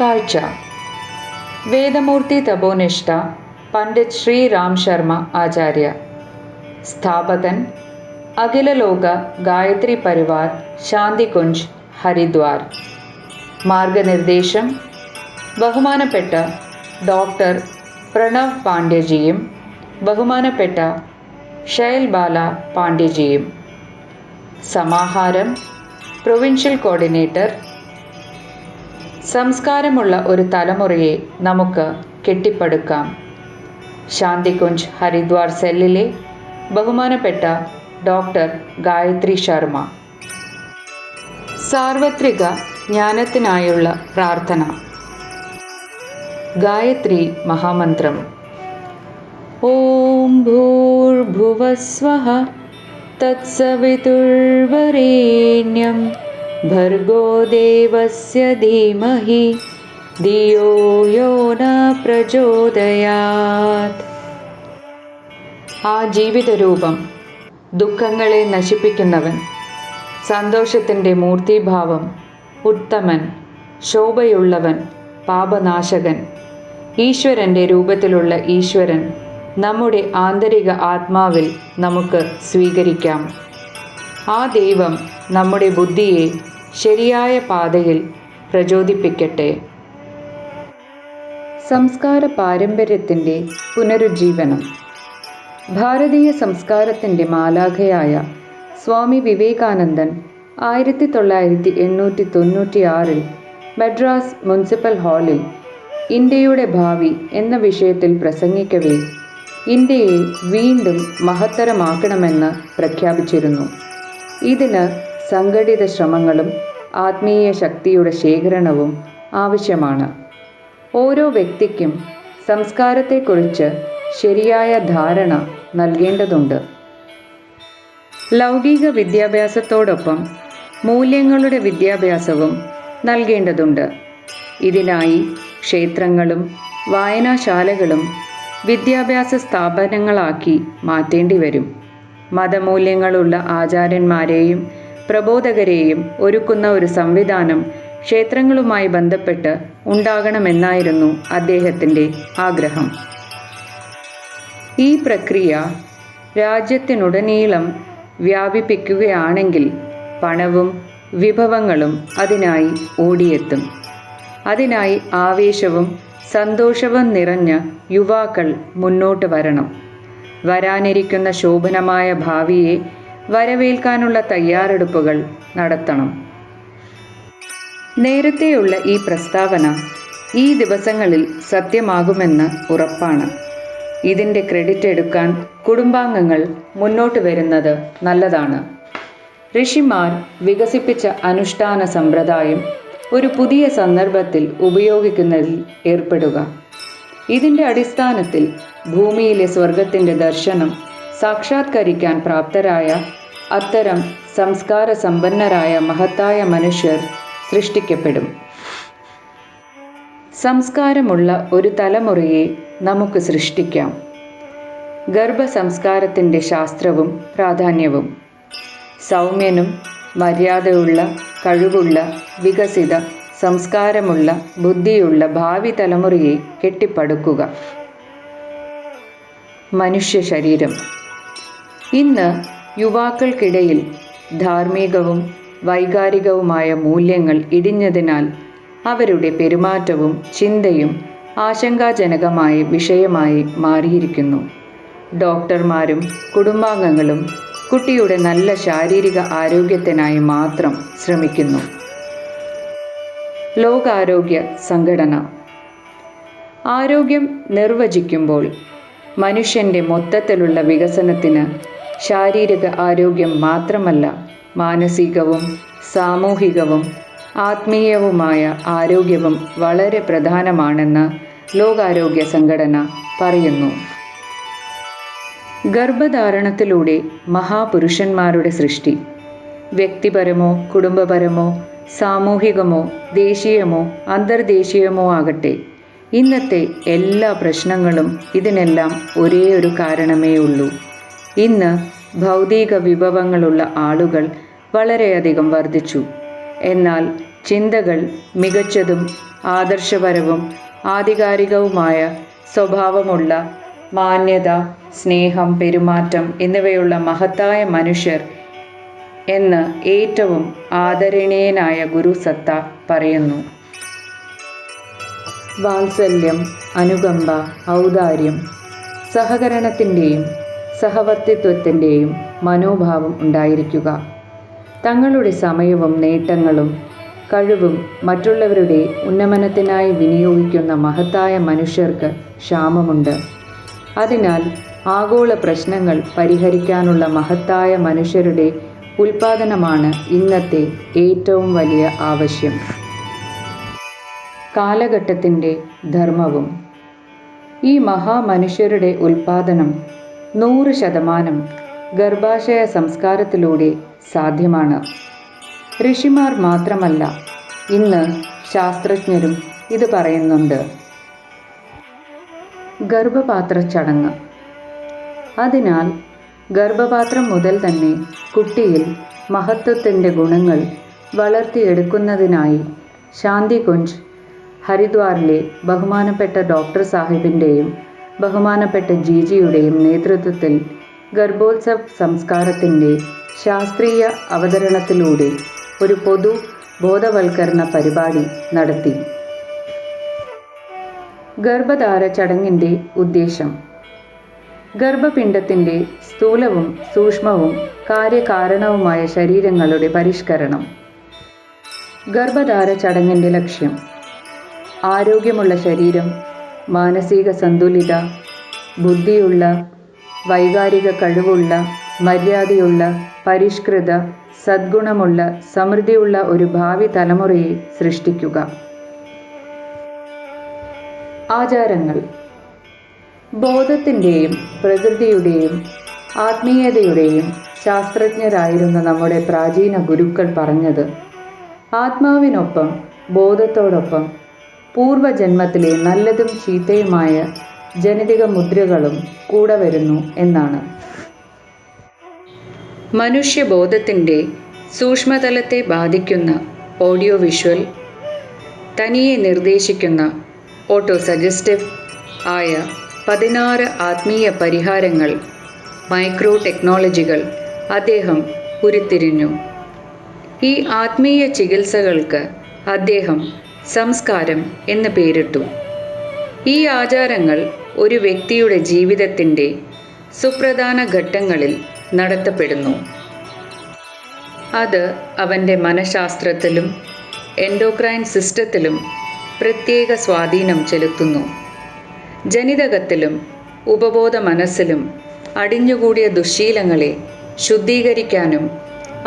കാഴ്ച. വേദമൂർത്തി തപോനിഷ്ഠ പണ്ഡിറ്റ് ശ്രീ രാം ശർമ്മ ആചാര്യ. സ്ഥാപകൻ അഖില ലോക ഗായത്രി പരിവാർ ശാന്തികുഞ്ച് ഹരിദ്വാർ. മാർഗനിർദ്ദേശം ബഹുമാനപ്പെട്ട ഡോക്ടർ പ്രണവ് പാണ്ഡ്യജിയും ബഹുമാനപ്പെട്ട ശൈൽ ബാല പാണ്ഡ്യജിയും. സമാഹാരം പ്രൊവിൻഷ്യൽ കോർഡിനേറ്റർ. സംസ്കാരമുള്ള ഒരു തലമുറയെ നമുക്ക് കെട്ടിപ്പടുക്കാം. ശാന്തികുഞ്ച് ഹരിദ്വാർ സെല്ലിലെ ബഹുമാനപ്പെട്ട ഡോക്ടർ ഗായത്രി ശർമ്മ. സാർവത്രിക ജ്ഞാനത്തിനായുള്ള പ്രാർത്ഥന. ഗായത്രി മഹാമന്ത്രം. ഓം ഭൂർഭുവസ്വഃ തത്സവിതുർവരേണ്യം ഭർഗോ ദേവസ്യ ധീമഹി ധിയോ യോ ന പ്രചോദയാത്. ആ ജീവിതരൂപം ദുഃഖങ്ങളെ നശിപ്പിക്കുന്നവൻ, സന്തോഷത്തിൻ്റെ മൂർത്തിഭാവം, ഉത്തമൻ, ശോഭയുള്ളവൻ, പാപനാശകൻ, ഈശ്വരൻ്റെ രൂപത്തിലുള്ള ഈശ്വരൻ നമ്മുടെ ആന്തരിക ആത്മാവിൽ നമുക്ക് സ്വീകരിക്കാം. ആ ദൈവം നമ്മുടെ ബുദ്ധിയെ ശരിയായ പാതയിൽ പ്രചോദിപ്പിക്കട്ടെ. സംസ്കാര പാരമ്പര്യത്തിൻ്റെ പുനരുജ്ജീവനം. ഭാരതീയ സംസ്കാരത്തിൻ്റെ മാലാഖയായ സ്വാമി വിവേകാനന്ദൻ 1996 മദ്രാസ് മുനിസിപ്പൽ ഹാളിൽ ഇന്ത്യയുടെ ഭാവി എന്ന വിഷയത്തിൽ പ്രസംഗിക്കവേ ഇന്ത്യയെ വീണ്ടും മഹത്തരമാക്കണമെന്ന് പ്രഖ്യാപിച്ചിരുന്നു. ഇതിന് സംഘടിത ശ്രമങ്ങളും ആത്മീയ ശക്തിയുടെ ശേഖരണവും ആവശ്യമാണ്. ഓരോ വ്യക്തിക്കും സംസ്കാരത്തെക്കുറിച്ച് ശരിയായ ധാരണ നൽകേണ്ടതുണ്ട്. ലൗകിക വിദ്യാഭ്യാസത്തോടൊപ്പം മൂല്യങ്ങളുടെ വിദ്യാഭ്യാസവും നൽകേണ്ടതുണ്ട്. ഇതിനായി ക്ഷേത്രങ്ങളും വായനാശാലകളും വിദ്യാഭ്യാസ സ്ഥാപനങ്ങളാക്കി മാറ്റേണ്ടി വരും. മതമൂല്യങ്ങളുള്ള ആചാര്യന്മാരെയും പ്രബോധകരെയും ഒരുക്കുന്ന ഒരു സംവിധാനം ക്ഷേത്രങ്ങളുമായി ബന്ധപ്പെട്ട് ഉണ്ടാകണമെന്നായിരുന്നു അദ്ദേഹത്തിൻ്റെ ആഗ്രഹം. ഈ പ്രക്രിയ രാജ്യത്തിനുടനീളം വ്യാപിപ്പിക്കുകയാണെങ്കിൽ പണവും വിഭവങ്ങളും അതിനായി ഓടിയെത്തും. അതിനായി ആവേശവും സന്തോഷവും നിറഞ്ഞ യുവാക്കൾ മുന്നോട്ട് വരണം. വരാനിരിക്കുന്ന ശോഭനമായ ഭാവിയെ വരവേൽക്കാനുള്ള തയ്യാറെടുപ്പുകൾ നടത്തണം. നേരത്തെയുള്ള ഈ പ്രസ്താവന ഈ ദിവസങ്ങളിൽ സത്യമാകുമെന്ന് ഉറപ്പാണ്. ഇതിൻ്റെ ക്രെഡിറ്റ് എടുക്കാൻ കുടുംബാംഗങ്ങൾ മുന്നോട്ട് വരുന്നത് നല്ലതാണ്. ഋഷിമാർ വികസിപ്പിച്ച അനുഷ്ഠാന സമ്പ്രദായം ഒരു പുതിയ സന്ദർഭത്തിൽ ഉപയോഗിക്കുന്നതിൽ ഏർപ്പെടുക. ഇതിൻ്റെ അടിസ്ഥാനത്തിൽ ഭൂമിയിലെ സ്വർഗത്തിൻ്റെ ദർശനം സാക്ഷാത്കരിക്കാൻ പ്രാപ്തരായ അത്തരം സംസ്കാര സമ്പന്നരായ മഹത്തായ മനുഷ്യർ സൃഷ്ടിക്കപ്പെടും. സംസ്കാരമുള്ള ഒരു തലമുറയെ നമുക്ക് സൃഷ്ടിക്കാം. ഗർഭസംസ്കാരത്തിൻ്റെ ശാസ്ത്രവും പ്രാധാന്യവും. സൗമ്യനും മര്യാദയുള്ള, കഴിവുള്ള, വികസിത, സംസ്കാരമുള്ള, ബുദ്ധിയുള്ള ഭാവി തലമുറയെ കെട്ടിപ്പടുക്കുക. മനുഷ്യ ശരീരം. ഇന്ന് യുവാക്കൾക്കിടയിൽ ധാർമ്മികവും വൈകാരികവുമായ മൂല്യങ്ങൾ ഇടിഞ്ഞതിനാൽ അവരുടെ പെരുമാറ്റവും ചിന്തയും ആശങ്കാജനകമായ വിഷയമായി മാറിയിരിക്കുന്നു. ഡോക്ടർമാരും കുടുംബാംഗങ്ങളും കുട്ടിയുടെ നല്ല ശാരീരിക ആരോഗ്യത്തിനായി മാത്രം ശ്രമിക്കുന്നു. ലോകാരോഗ്യ സംഘടന ആരോഗ്യം നിർവചിക്കുമ്പോൾ മനുഷ്യൻ്റെ മൊത്തത്തിലുള്ള വികസനത്തിന് ശാരീരിക ആരോഗ്യം മാത്രമല്ല, മാനസികവും സാമൂഹികവും ആത്മീയവുമായ ആരോഗ്യവും വളരെ പ്രധാനമാണെന്ന് ലോകാരോഗ്യ സംഘടന പറയുന്നു. ഗർഭധാരണത്തിലൂടെ മഹാപുരുഷന്മാരുടെ സൃഷ്ടി, വ്യക്തിപരമോ കുടുംബപരമോ സാമൂഹികമോ ദേശീയമോ അന്തർദേശീയമോ ആകട്ടെ, ഇന്നത്തെ എല്ലാ പ്രശ്നങ്ങളും ഇതിനെല്ലാം ഒരേ ഒരു കാരണമേ ഉള്ളൂ. ഇന്ന് ഭൗതിക വിഭവങ്ങളുള്ള ആളുകൾ വളരെയധികം വർദ്ധിച്ചു. എന്നാൽ ചിന്തകൾ മികച്ചതും ആദർശപരവും ആധികാരികവുമായ സ്വഭാവമുള്ള, മാന്യത, സ്നേഹം, പെരുമാറ്റം എന്നിവയുള്ള മഹത്തായ മനുഷ്യർ എന്ന് ഏറ്റവും ആദരണീയനായ ഗുരു സത്ത പറയുന്നു. വാത്സല്യം, അനുകമ്പ, ഔദാര്യം, സഹകരണത്തിൻ്റെയും സഹവർത്തിത്വത്തിൻ്റെയും മനോഭാവം ഉണ്ടായിരിക്കുക. തങ്ങളുടെ സമയവും നേട്ടങ്ങളും കഴിവും മറ്റുള്ളവരുടെ ഉന്നമനത്തിനായി വിനിയോഗിക്കുന്ന മഹത്തായ മനുഷ്യർക്ക് ക്ഷാമമുണ്ട്. അതിനാൽ ആഗോള പ്രശ്നങ്ങൾ പരിഹരിക്കാനുള്ള മഹത്തായ മനുഷ്യരുടെ ഉൽപാദനമാണ് ഇന്നത്തെ ഏറ്റവും വലിയ ആവശ്യം. കാലഘട്ടത്തിൻ്റെ ധർമ്മവും. ഈ മഹാമനുഷ്യരുടെ ഉൽപാദനം 100% ഗർഭാശയ സംസ്കാരത്തിലൂടെ സാധ്യമാണ്. ഋഷിമാർ മാത്രമല്ല, ഇന്ന് ശാസ്ത്രജ്ഞരും ഇത് പറയുന്നുണ്ട്. ഗർഭപാത്ര ചടങ്ങ്. അതിനാൽ ഗർഭപാത്രം മുതൽ തന്നെ കുട്ടിയിൽ മഹത്വത്തിൻ്റെ ഗുണങ്ങൾ വളർത്തിയെടുക്കുന്നതിനായി ശാന്തികുഞ്ച്, ഹരിദ്വാറിലെ ബഹുമാനപ്പെട്ട ഡോക്ടർ സാഹിബിൻ്റെയും ബഹുമാനപ്പെട്ട ജിജിയുടെയും നേതൃത്വത്തിൽ ഗർഭോത്സവ് സംസ്കാരത്തിൻ്റെ ശാസ്ത്രീയ അവതരണത്തിലൂടെ ഒരു പൊതു ബോധവൽക്കരണ പരിപാടി നടത്തി. ഗർഭധാര ചടങ്ങിൻ്റെ ഉദ്ദേശം: ഗർഭപിണ്ഡത്തിൻ്റെ സ്ഥൂലവും സൂക്ഷ്മവും കാര്യകാരണവുമായ ശരീരങ്ങളുടെ പരിഷ്കരണം. ഗർഭധാര ചടങ്ങിൻ്റെ ലക്ഷ്യം: ആരോഗ്യമുള്ള ശരീരം, മാനസിക സന്തുലിത, ബുദ്ധിയുള്ള, വൈകാരിക കഴിവുള്ള, മര്യാദയുള്ള, പരിഷ്കൃത, സദ്ഗുണമുള്ള, സമൃദ്ധിയുള്ള ഒരു ഭാവി തലമുറയെ സൃഷ്ടിക്കുക. ആചാരങ്ങൾ. ബോധത്തിൻ്റെയും പ്രകൃതിയുടെയും ആത്മീയതയുടെയും ശാസ്ത്രജ്ഞരായിരുന്ന നമ്മുടെ പ്രാചീന ഗുരുക്കൾ പറഞ്ഞത്, ആത്മാവിനൊപ്പം ബോധത്തോടൊപ്പം പൂർവജന്മത്തിലെ നല്ലതും ചീത്തയുമായ ജനിതക മുദ്രകളും കൂടെ വരുന്നു എന്നാണ്. മനുഷ്യബോധത്തിൻ്റെ സൂക്ഷ്മതലത്തെ ബാധിക്കുന്ന ഓഡിയോ വിഷ്വൽ, തനിയെ നിർദ്ദേശിക്കുന്ന ഓട്ടോ സജസ്റ്റീവ് ആയ 16 ആത്മീയ പരിഹാരങ്ങൾ, മൈക്രോ ടെക്നോളജികൾ അദ്ദേഹം ഉരുത്തിരിഞ്ഞു. ഈ ആത്മീയ ചികിത്സകൾക്ക് അദ്ദേഹം സംസ്കാരം എന്ന് പേരിട്ടു. ഈ ആചാരങ്ങൾ ഒരു വ്യക്തിയുടെ ജീവിതത്തിൻ്റെ സുപ്രധാന ഘട്ടങ്ങളിൽ നടത്തപ്പെടുന്നു. അത് അവൻ്റെ മനഃശാസ്ത്രത്തിലും എൻഡോക്രൈൻ സിസ്റ്റത്തിലും പ്രത്യേക സ്വാധീനം ചെലുത്തുന്നു. ജനിതകത്തിലും ഉപബോധ മനസ്സിലും അടിഞ്ഞുകൂടിയ ദുശ്ശീലങ്ങളെ ശുദ്ധീകരിക്കാനും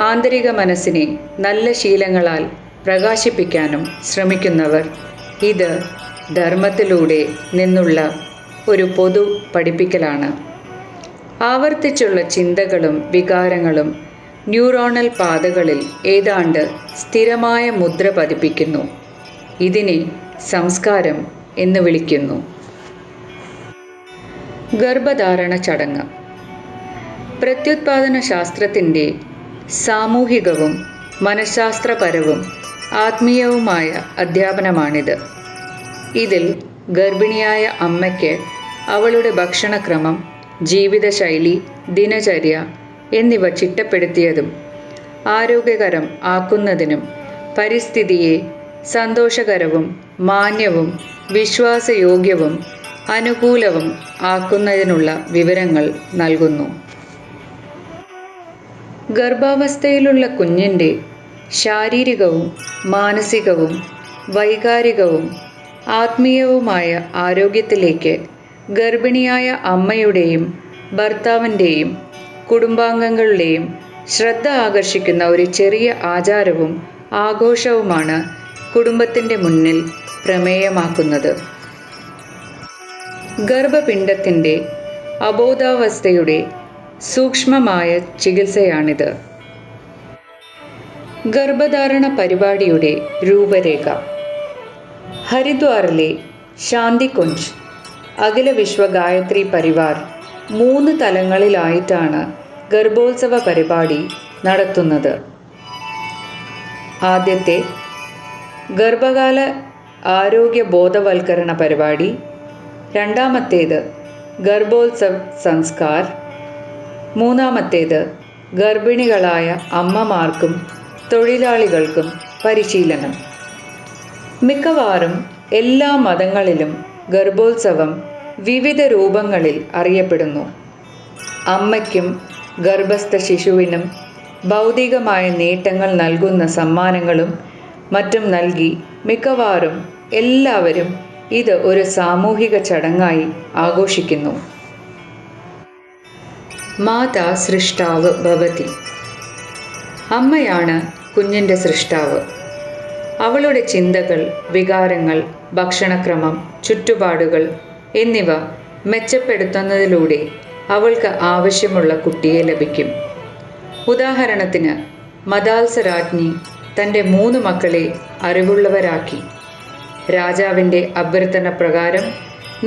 ആന്തരിക മനസ്സിനെ നല്ല ശീലങ്ങളാൽ പ്രകാശിപ്പിക്കാനും ശ്രമിക്കുന്നവർ ഇത് ധർമ്മത്തിലൂടെ നിന്നുള്ള ഒരു പൊതു പഠിപ്പിക്കലാണ്. ആവർത്തിച്ചുള്ള ചിന്തകളും വികാരങ്ങളും ന്യൂറോണൽ പാതകളിൽ ഏതാണ്ട് സ്ഥിരമായ മുദ്ര പതിപ്പിക്കുന്നു. ഇതിനെ സംസ്കാരം എന്ന് വിളിക്കുന്നു. ഗർഭധാരണ ചടങ്ങ് പ്രത്യുത്പാദന ശാസ്ത്രത്തിൻ്റെ സാമൂഹികവും മനഃശാസ്ത്രപരവും ആത്മീയവുമായ അധ്യാപനമാണിത്. ഇതിൽ ഗർഭിണിയായ അമ്മയ്ക്ക് അവളുടെ ഭക്ഷണക്രമം, ജീവിതശൈലി, ദിനചര്യ എന്നിവ ചിട്ടപ്പെടുത്തിയതും ആരോഗ്യകരം ആക്കുന്നതിനും പരിസ്ഥിതിയെ സന്തോഷകരവും മാന്യവും വിശ്വാസയോഗ്യവും അനുകൂലവും ആക്കുന്നതിനുള്ള വിവരങ്ങൾ നൽകുന്നു. ഗർഭാവസ്ഥയിലുള്ള കുഞ്ഞിൻ്റെ ശാരീരികവും മാനസികവും വൈകാരികവും ആത്മീയവുമായ ആരോഗ്യത്തിലേക്ക് ഗർഭിണിയായ അമ്മയുടെയും ഭർത്താവിൻ്റെയും കുടുംബാംഗങ്ങളുടെയും ശ്രദ്ധ ആകർഷിക്കുന്ന ഒരു ചെറിയ ആചാരവും ആഘോഷവുമാണ് കുടുംബത്തിൻ്റെ മുന്നിൽ പ്രമേയമാക്കുന്നത്. ഗർഭപിണ്ഡത്തിൻ്റെ അബോധാവസ്ഥയുടെ സൂക്ഷ്മമായ ചികിത്സയാണിത്. ഗർഭധാരണ പരിപാടിയുടെ രൂപരേഖ. ഹരിദ്വാറിലെ ശാന്തികുഞ്ച് അഖില വിശ്വ ഗായത്രി പരിവാർ 3 തലങ്ങളിലായിട്ടാണ് ഗർഭോത്സവ പരിപാടി നടത്തുന്നത്. ആദ്യത്തെ ഗർഭകാല ആരോഗ്യ ബോധവൽക്കരണ പരിപാടി. രണ്ടാമത്തേത് ഗർഭോത്സവ് സംസ്കാർ. മൂന്നാമത്തേത് ഗർഭിണികളായ അമ്മമാർക്കും തൊഴിലാളികൾക്കും പരിശീലനം. മിക്കവാറും എല്ലാ മതങ്ങളിലും ഗർഭോത്സവം വിവിധ രൂപങ്ങളിൽ അറിയപ്പെടുന്നു. അമ്മയ്ക്കും ഗർഭസ്ഥ ശിശുവിനും ഭൗതികമായ നേട്ടങ്ങൾ നൽകുന്ന സമ്മാനങ്ങളും മറ്റും നൽകി മിക്കവാറും എല്ലാവരും ഇത് ഒരു സാമൂഹിക ചടങ്ങായി ആഘോഷിക്കുന്നു. മാതാ സൃഷ്ടാവ് ഭവതി. അമ്മയാണ് കുഞ്ഞിൻ്റെ സൃഷ്ടാവ്. അവളുടെ ചിന്തകൾ, വികാരങ്ങൾ, ഭക്ഷണക്രമം, ചുറ്റുപാടുകൾ എന്നിവ മെച്ചപ്പെടുത്തുന്നതിലൂടെ അവൾക്ക് ആവശ്യമുള്ള കുട്ടിയെ ലഭിക്കും. ഉദാഹരണത്തിന്, മദാത്സ രാജ്ഞി തൻ്റെ 3 മക്കളെ അറിവുള്ളവരാക്കി. രാജാവിൻ്റെ അഭ്യർത്ഥന പ്രകാരം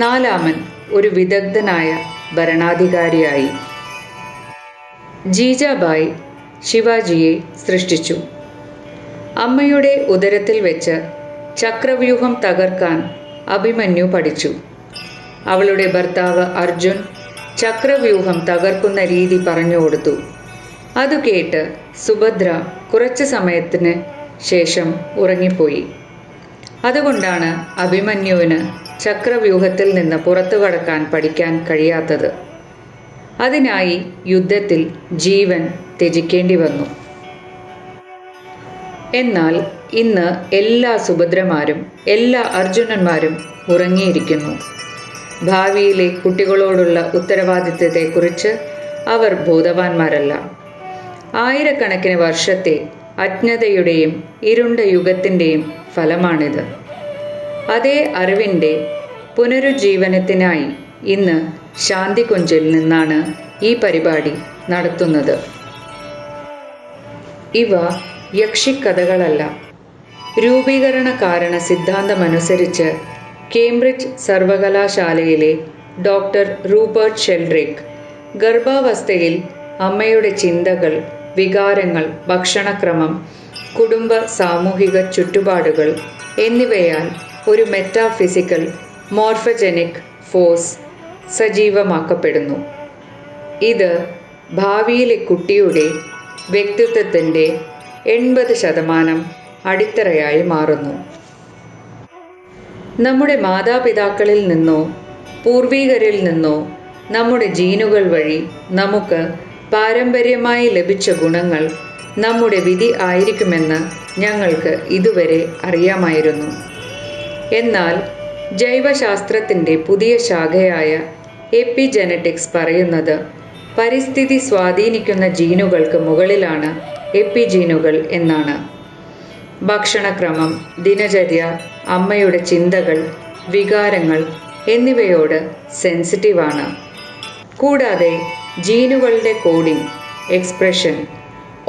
4-മൻ ഒരു വിദഗ്ധനായ ഭരണാധികാരിയായി. ജീജാബായി ശിവാജിയെ സൃഷ്ടിച്ചു. അമ്മയുടെ ഉദരത്തിൽ വെച്ച് ചക്രവ്യൂഹം തകർക്കാൻ അഭിമന്യു പഠിച്ചു. അവളുടെ ഭർത്താവ് അർജുൻ ചക്രവ്യൂഹം തകർക്കുന്ന രീതി പറഞ്ഞു കൊടുത്തു. അത് കേട്ട് സുഭദ്ര കുറച്ച് സമയത്തിന് ശേഷം ഉറങ്ങിപ്പോയി. അതുകൊണ്ടാണ് അഭിമന്യുവിന് ചക്രവ്യൂഹത്തിൽ നിന്ന് പുറത്തു കടക്കാൻ പഠിക്കാൻ കഴിയാത്തത്. അതിനായി യുദ്ധത്തിൽ ജീവൻ ത്യജിക്കേണ്ടി വന്നു. എന്നാൽ ഇന്ന് എല്ലാ സുഭദ്രമാരും എല്ലാ അർജുനന്മാരും ഉറങ്ങിയിരിക്കുന്നു. ഭാവിയിലെ കുട്ടികളോടുള്ള ഉത്തരവാദിത്വത്തെക്കുറിച്ച് അവർ ബോധവാന്മാരല്ല. ആയിരക്കണക്കിന് വർഷത്തെ അജ്ഞതയുടെയും ഇരുണ്ട യുഗത്തിൻ്റെയും ഫലമാണിത്. അതേ അറിവിൻ്റെ പുനരുജ്ജീവനത്തിനായി ഇന്ന് ശാന്തികുഞ്ചിൽ നിന്നാണ് ഈ പരിപാടി നടത്തുന്നത്. ഇവ യക്ഷിക്കഥകളല്ല. രൂപീകരണ കാരണ സിദ്ധാന്തമനുസരിച്ച് കേംബ്രിഡ്ജ് സർവകലാശാലയിലെ ഡോക്ടർ റൂബർട്ട് ഷെൽഡ്രിക് ഗർഭാവസ്ഥയിൽ അമ്മയുടെ ചിന്തകൾ, വികാരങ്ങൾ, ഭക്ഷണക്രമം, കുടുംബ സാമൂഹിക ചുറ്റുപാടുകൾ എന്നിവയാൽ ഒരു മെറ്റാഫിസിക്കൽ മോർഫജനിക് ഫോഴ്സ് സജീവമാക്കപ്പെടുന്നു. ഇത് ഭാവിയിലെ കുട്ടിയുടെ വ്യക്തിത്വത്തിൻ്റെ 80% അടിത്തറയായി മാറുന്നു. നമ്മുടെ മാതാപിതാക്കളിൽ നിന്നോ പൂർവികരിൽ നിന്നോ നമ്മുടെ ജീനുകൾ വഴി നമുക്ക് പാരമ്പര്യമായി ലഭിച്ച ഗുണങ്ങൾ നമ്മുടെ വിധി ആയിരിക്കുമെന്ന് ഞങ്ങൾക്ക് ഇതുവരെ അറിയാമായിരുന്നു. എന്നാൽ ജൈവശാസ്ത്രത്തിൻ്റെ പുതിയ ശാഖയായ എപ്പിജെനറ്റിക്സ് പറയുന്നത് പരിസ്ഥിതി സ്വാധീനിക്കുന്ന ജീനുകൾക്ക് മുകളിലാണ് എപ്പിജീനുകൾ എന്നാണ്. ഭക്ഷണക്രമം, ദിനചര്യ, അമ്മയുടെ ചിന്തകൾ, വികാരങ്ങൾ എന്നിവയോട് സെൻസിറ്റീവാണ്. കൂടാതെ ജീനുകളുടെ കോഡിംഗ്, എക്സ്പ്രഷൻ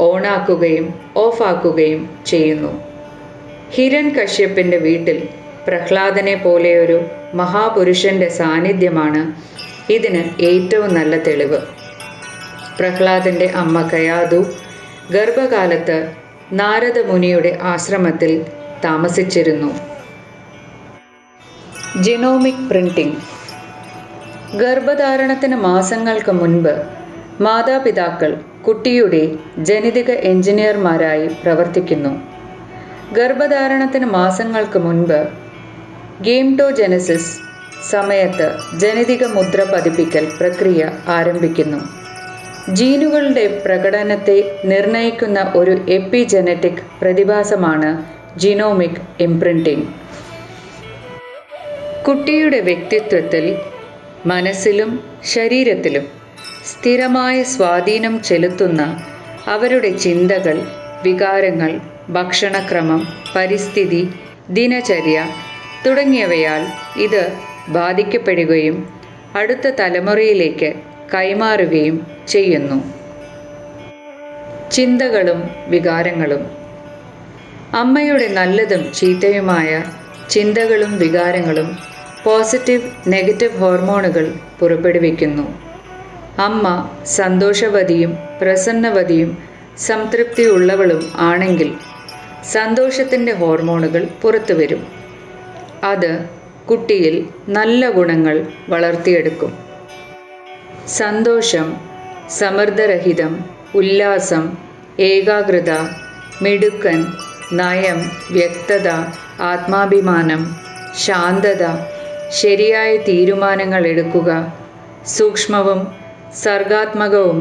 ഓണാക്കുകയും ഓഫാക്കുകയും ചെയ്യുന്നു. ഹിരൺകശ്യപിൻ്റെ വീട്ടിൽ പ്രഹ്ലാദനെ പോലെയൊരു മഹാപുരുഷൻ്റെ സാന്നിധ്യമാണ് ഇതിന് ഏറ്റവും നല്ല തെളിവ്. പ്രഹ്ലാദൻ്റെ അമ്മ കയാധു ഗർഭകാലത്ത് നാരദ മുനിയുടെ ആശ്രമത്തിൽ താമസിച്ചിരുന്നു. Genomic printing. ഗർഭധാരണത്തിന് മാസങ്ങൾക്ക് മുൻപ് മാതാപിതാക്കൾ കുട്ടിയുടെ ജനിതക എഞ്ചിനീയർമാരായി പ്രവർത്തിക്കുന്നു. ഗർഭധാരണത്തിന് മാസങ്ങൾക്ക് മുൻപ് ഗേംടോജെനസിസ് സമയത്ത് ജനിതക മുദ്ര പതിപ്പിക്കൽ പ്രക്രിയ ആരംഭിക്കുന്നു. ജീനുകളുടെ പ്രകടനത്തെ നിർണ്ണയിക്കുന്ന ഒരു എപ്പിജെനറ്റിക് പ്രതിഭാസമാണ് ജിനോമിക് ഇംപ്രിന്റിംഗ്. കുട്ടിയുടെ വ്യക്തിത്വത്തിൽ, മനസ്സിലും ശരീരത്തിലും സ്ഥിരമായ സ്വാധീനം ചെലുത്തുന്ന അവരുടെ ചിന്തകൾ, വികാരങ്ങൾ, ഭക്ഷണക്രമം, പരിസ്ഥിതി, ദിനചര്യ തുടങ്ങിയവയാൽ ഇത് ബാധിക്കപ്പെടുകയും അടുത്ത തലമുറയിലേക്ക് കൈമാറുകയും ചെയ്യുന്നു. ചിന്തകളും വികാരങ്ങളും. അമ്മയുടെ നല്ലതും ചീത്തയുമായ ചിന്തകളും വികാരങ്ങളും പോസിറ്റീവ്, നെഗറ്റീവ് ഹോർമോണുകൾ പുറപ്പെടുവിക്കുന്നു. അമ്മ സന്തോഷവതിയും പ്രസന്നവതിയും സംതൃപ്തിയുള്ളവളും ആണെങ്കിൽ സന്തോഷത്തിൻ്റെ ഹോർമോണുകൾ പുറത്തുവരും. അത് കുട്ടിയിൽ നല്ല ഗുണങ്ങൾ വളർത്തിയെടുക്കും. സന്തോഷം, സമ്മർദ്ദരഹിതം, ഉല്ലാസം, ഏകാഗ്രത, മിടുക്കൻ, നയം, വ്യക്തത, ആത്മാഭിമാനം, ശാന്തത, ശരിയായ തീരുമാനങ്ങൾ എടുക്കുക, സൂക്ഷ്മവും സർഗാത്മകവും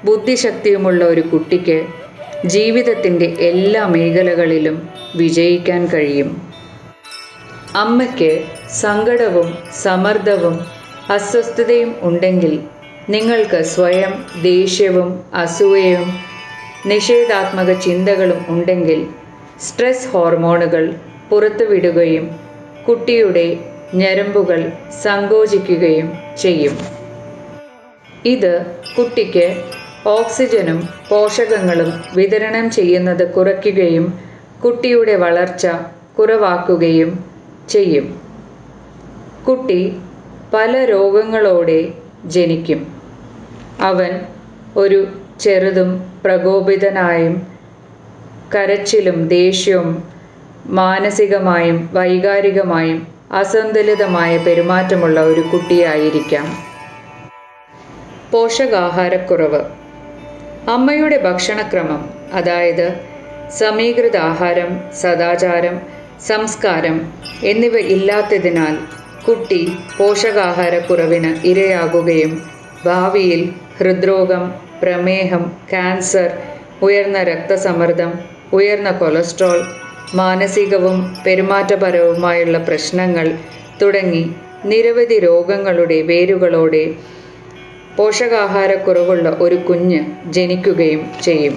ബുദ്ധിശക്തിയുമുള്ള ഒരു കുട്ടിക്ക് ജീവിതത്തിൻ്റെ എല്ലാ മേഖലകളിലും വിജയിക്കാൻ കഴിയും. അമ്മയ്ക്ക് സങ്കടവും സമ്മർദ്ദവും അസ്വസ്ഥതയും ഉണ്ടെങ്കിൽ നിങ്ങൾക്ക് സ്വയം ദേഷ്യവും അസൂയയും നിഷേധാത്മക ചിന്തകളും ഉണ്ടെങ്കിൽ സ്ട്രെസ് ഹോർമോണുകൾ പുറത്തുവിടുകയും കുട്ടിയുടെ ഞരമ്പുകൾ സങ്കോചിക്കുകയും ചെയ്യും. ഇത് കുട്ടിക്ക് ഓക്സിജനും പോഷകങ്ങളും വിതരണം ചെയ്യുന്നത് കുറയ്ക്കുകയും കുട്ടിയുടെ വളർച്ച കുറവാക്കുകയും ചെയ്യും. കുട്ടി പല രോഗങ്ങളോടെ ജനിക്കും. അവൻ ഒരു ചെറുതും പ്രകോപിതനായും കരച്ചിലും ദേഷ്യവും മാനസികമായും വൈകാരികമായും അസന്തുലിതമായ പെരുമാറ്റമുള്ള ഒരു കുട്ടിയായിരിക്കാം. പോഷകാഹാരക്കുറവ്. അമ്മയുടെ ഭക്ഷണക്രമം, അതായത് സമീകൃത ആഹാരം, സദാചാരം, സംസ്കാരം എന്നിവ ഇല്ലാത്തതിനാൽ കുട്ടി പോഷകാഹാരക്കുറവിന് ഇരയാകുകയും ഭാവിയിൽ ഹൃദ്രോഗം, പ്രമേഹം, ക്യാൻസർ, ഉയർന്ന രക്തസമ്മർദ്ദം, ഉയർന്ന കൊളസ്ട്രോൾ, മാനസികവും പെരുമാറ്റപരവുമായുള്ള പ്രശ്നങ്ങൾ തുടങ്ങി നിരവധി രോഗങ്ങളുടെ വേരുകളോടെ പോഷകാഹാരക്കുറവുള്ള ഒരു കുഞ്ഞ് ജനിക്കുകയും ചെയ്യും.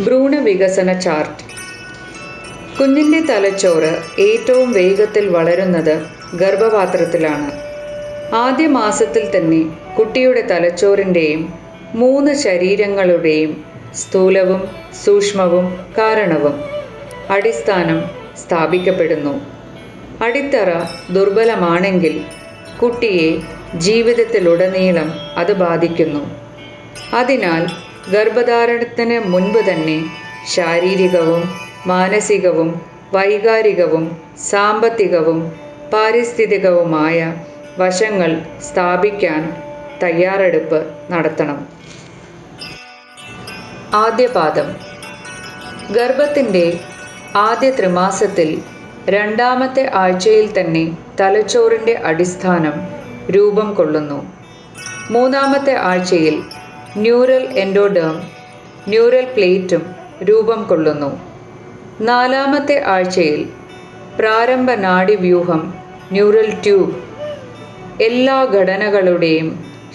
ഭ്രൂണവികസന ചാർട്ട്. കുഞ്ഞിൻ്റെ തലച്ചോറ് ഏറ്റവും വേഗത്തിൽ വളരുന്നത് ഗർഭപാത്രത്തിലാണ്. ആദ്യ മാസത്തിൽ തന്നെ കുട്ടിയുടെ തലച്ചോറിൻ്റെയും 3 ശരീരങ്ങളുടെയും സ്ഥൂലവും സൂക്ഷ്മവും കാരണവും അടിസ്ഥാനം സ്ഥാപിക്കപ്പെടുന്നു. അടിത്തറ ദുർബലമാണെങ്കിൽ കുട്ടിയെ ജീവിതത്തിലുടനീളം അത് ബാധിക്കുന്നു. അതിനാൽ ഗർഭധാരണത്തിന് മുൻപ് തന്നെ ശാരീരികവും മാനസികവും വൈകാരികവും സാമ്പത്തികവും പാരിസ്ഥിതികവുമായ വശങ്ങൾ സ്ഥാപിക്കാൻ തയ്യാറെടുപ്പ് നടത്തണം. ആദ്യ പാദം. ഗർഭത്തിൻ്റെ ആദ്യ ത്രിമാസത്തിൽ 2ാമത്തെ ആഴ്ചയിൽ തന്നെ തലച്ചോറിൻ്റെ അടിസ്ഥാനം രൂപം കൊള്ളുന്നു. 3ാമത്തെ ആഴ്ചയിൽ ന്യൂറൽ എൻഡോഡേം, ന്യൂറൽ പ്ലേറ്റും രൂപം കൊള്ളുന്നു. 4ാമത്തെ ആഴ്ചയിൽ പ്രാരംഭ നാഡീവ്യൂഹം, ന്യൂറൽ ട്യൂബ്, എല്ലാ ഘടനകളുടെയും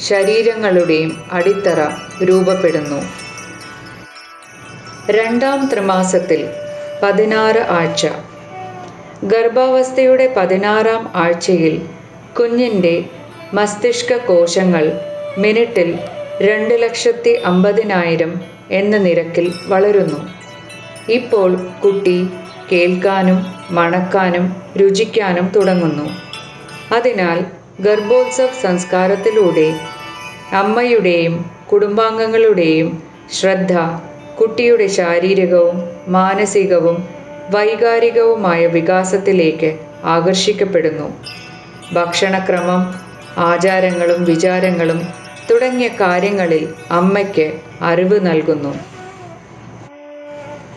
ശരീരങ്ങളുടെയും അടിത്തറ രൂപപ്പെടുന്നു. 2ാം ത്രിമാസത്തിൽ 16 ആഴ്ച. ഗർഭാവസ്ഥയുടെ 16ാം ആഴ്ചയിൽ കുഞ്ഞിൻ്റെ മസ്തിഷ്ക കോശങ്ങൾ മിനിറ്റിൽ 2,50,000 എന്ന നിരക്കിൽ വളരുന്നു. ഇപ്പോൾ കുട്ടി കേൾക്കാനും മണക്കാനും രുചിക്കാനും തുടങ്ങുന്നു. അതിനാൽ ഗർഭോത്സവ സംസ്കാരത്തിലൂടെ അമ്മയുടെയും കുടുംബാംഗങ്ങളുടെയും ശ്രദ്ധ കുട്ടിയുടെ ശാരീരികവും മാനസികവും വൈകാരികവുമായ വികാസത്തിലേക്ക് ആകർഷിക്കപ്പെടുന്നു. ഭക്ഷണക്രമം, ആചാരങ്ങളും വിചാരങ്ങളും തുടങ്ങിയ കാര്യങ്ങളിൽ അമ്മയ്ക്ക് അറിവ് നൽകുന്നു.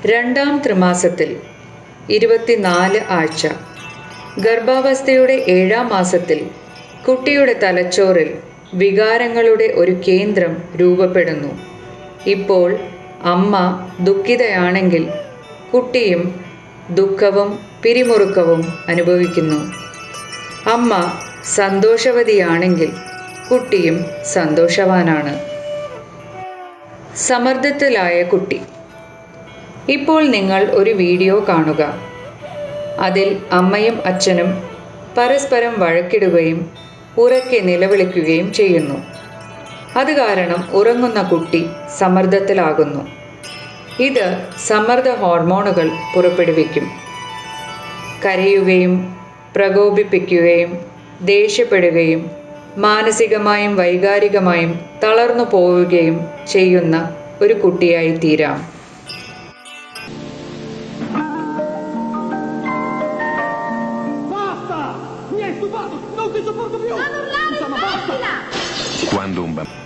2ാം ത്രിമാസത്തിൽ 24 ആഴ്ച. ഗർഭാവസ്ഥയുടെ 7ാം മാസത്തിൽ കുട്ടിയുടെ തലച്ചോറിൽ വികാരങ്ങളുടെ ഒരു കേന്ദ്രം രൂപപ്പെടുന്നു. ഇപ്പോൾ അമ്മ ദുഃഖിതയാണെങ്കിൽ കുട്ടിയും ദുഃഖവും പിരിമുറുക്കവും അനുഭവിക്കുന്നു. അമ്മ സന്തോഷവതിയാണെങ്കിൽ കുട്ടിയും സന്തോഷവാനാണ്. സമ്മർദ്ദത്തിലായ കുട്ടി. ഇപ്പോൾ നിങ്ങൾ ഒരു വീഡിയോ കാണുക. അതിൽ അമ്മയും അച്ഛനും പരസ്പരം വഴക്കിടുകയും ഉറക്കെ നിലവിളിക്കുകയും ചെയ്യുന്നു. അത് കാരണം ഉറങ്ങുന്ന കുട്ടി സമ്മർദ്ദത്തിലാകുന്നു. ഇത് സമ്മർദ്ദ ഹോർമോണുകൾ പുറപ്പെടുവിക്കും. കരയുകയും പ്രകോപിപ്പിക്കുകയും ദേഷ്യപ്പെടുകയും മാനസികമായും വൈകാരികമായും തളർന്നു പോവുകയും ചെയ്യുന്ന ഒരു കുട്ടിയായി തീരാം.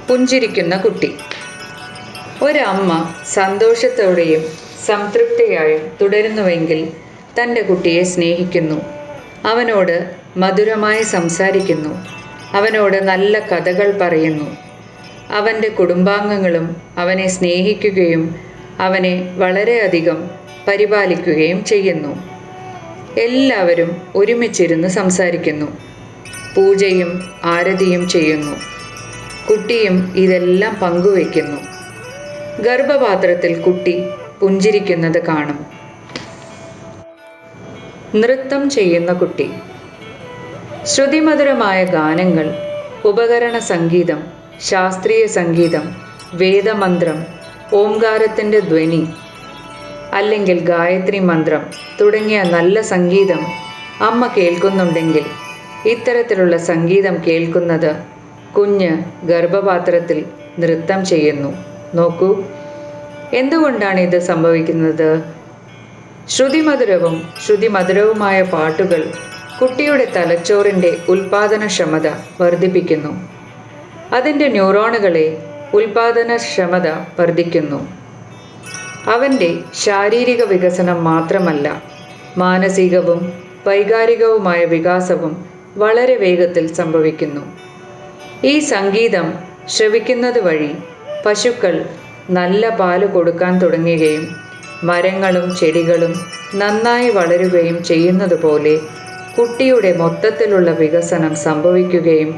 പുഞ്ചിരിക്കുന്ന കുട്ടി. ഒരമ്മ സന്തോഷത്തോടെയും സംതൃപ്തയായും തുടരുന്നുവെങ്കിൽ തൻ്റെ കുട്ടിയെ സ്നേഹിക്കുന്നു, അവനോട് മധുരമായി സംസാരിക്കുന്നു, അവനോട് നല്ല കഥകൾ പറയുന്നു. അവൻ്റെ കുടുംബാംഗങ്ങളും അവനെ സ്നേഹിക്കുകയും അവനെ വളരെയധികം പരിപാലിക്കുകയും ചെയ്യുന്നു. എല്ലാവരും ഒരുമിച്ചിരുന്ന് സംസാരിക്കുന്നു, പൂജയും ആരതിയും ചെയ്യുന്നു. കുട്ടിയും ഇതെല്ലാം പങ്കുവയ്ക്കുന്നു. ഗർഭപാത്രത്തിൽ കുട്ടി പുഞ്ചിരിക്കുന്നത് കാണും. നൃത്തം ചെയ്യുന്ന കുട്ടി. ശ്രുതിമധുരമായ ഗാനങ്ങൾ, ഉപകരണ സംഗീതം, ശാസ്ത്രീയ സംഗീതം, വേദമന്ത്രം, ഓംകാരത്തിൻ്റെ ധ്വനി അല്ലെങ്കിൽ ഗായത്രി മന്ത്രം തുടങ്ങിയ നല്ല സംഗീതം അമ്മ കേൾക്കുന്നുണ്ടെങ്കിൽ ഇത്തരത്തിലുള്ള സംഗീതം കേൾക്കുന്നത് കുഞ്ഞ് ഗർഭപാത്രത്തിൽ നൃത്തം ചെയ്യുന്നു. നോക്കൂ, എന്തുകൊണ്ടാണ് ഇത് സംഭവിക്കുന്നത്? ശ്രുതിമധുരവുമായ പാട്ടുകൾ കുട്ടിയുടെ തലച്ചോറിൻ്റെ ഉൽപാദനക്ഷമത വർദ്ധിപ്പിക്കുന്നു. അതിൻ്റെ ന്യൂറോണുകളെ ഉൽപാദനക്ഷമത വർദ്ധിക്കുന്നു. അവൻ്റെ ശാരീരിക വികസനം മാത്രമല്ല, മാനസികവും വൈകാരികവുമായ വികാസവും വളരെ വേഗത്തിൽ സംഭവിക്കുന്നു. ഈ സംഗീതം ശ്രവിക്കുന്നത് വഴി പശുക്കൾ നല്ല പാല് കൊടുക്കാൻ തുടങ്ങുകയും മരങ്ങളും ചെടികളും നന്നായി വളരുകയും ചെയ്യുന്നതുപോലെ കുട്ടിയുടെ മൊത്തത്തിലുള്ള വികസനം സംഭവിക്കുകയും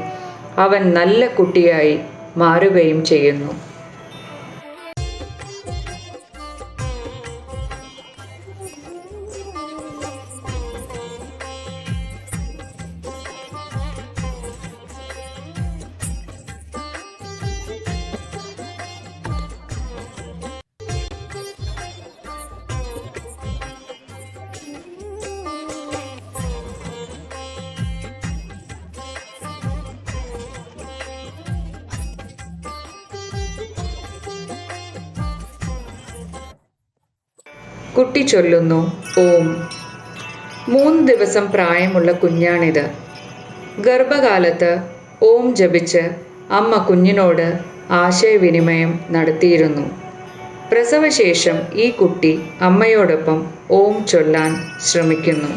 അവൻ നല്ല കുട്ടിയായി മാറുകയും ചെയ്യുന്നു. കുട്ടി ചൊല്ലുന്നു ഓം. 3 ദിവസം പ്രായമുള്ള കുഞ്ഞാണിത്. ഗർഭകാലത്ത് ഓം ജപിച്ച് അമ്മ കുഞ്ഞിനോട് ആശയവിനിമയം നടത്തിയിരുന്നു. പ്രസവശേഷം ഈ കുട്ടി അമ്മയോടൊപ്പം ഓം ചൊല്ലാൻ ശ്രമിക്കുന്നു.